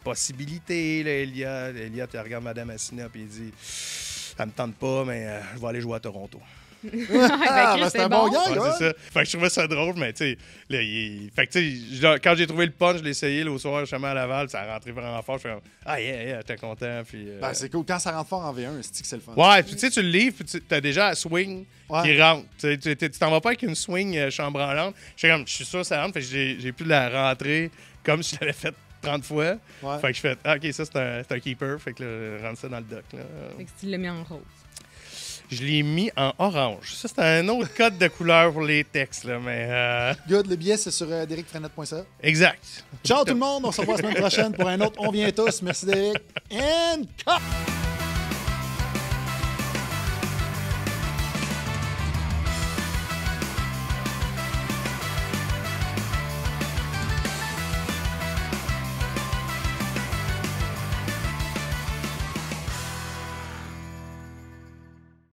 possibilité, là, Elia, tu regardes Madame Assina, puis il dit, ça me tente pas, mais je vais aller jouer à Toronto. C'est un bon gag, c'est ça. Fait que je trouvais ça drôle, mais tu sais, fait que tu sais, quand j'ai trouvé le punch, je l'ai essayé au soir, justement à Laval, ça a rentré vraiment fort. Je fais ah yeah, j'étais content. Puis, c'est cool. Quand ça rentre fort en V1, c'est le fun. Ouais, puis tu sais, tu le livres, puis t'as déjà la swing qui rentre. Tu t'en vas pas avec une swing chambranlante. Je suis sûr que ça rentre, fait que j'ai pu la rentrer comme si je l'avais fait 30 fois. Fait que je fais OK, ça c'est un keeper. Fait que là, je rentre ça dans le dock. Là. Fait que tu l'as mis en rose. Je l'ai mis en orange. Ça, c'est un autre code de couleur pour les textes, là, mais... Good, le billet, c'est sur dericfrenette.ca. Exact. Ciao tout le monde, on se revoit la semaine prochaine pour un autre On vient tous. Merci Derek. And cut!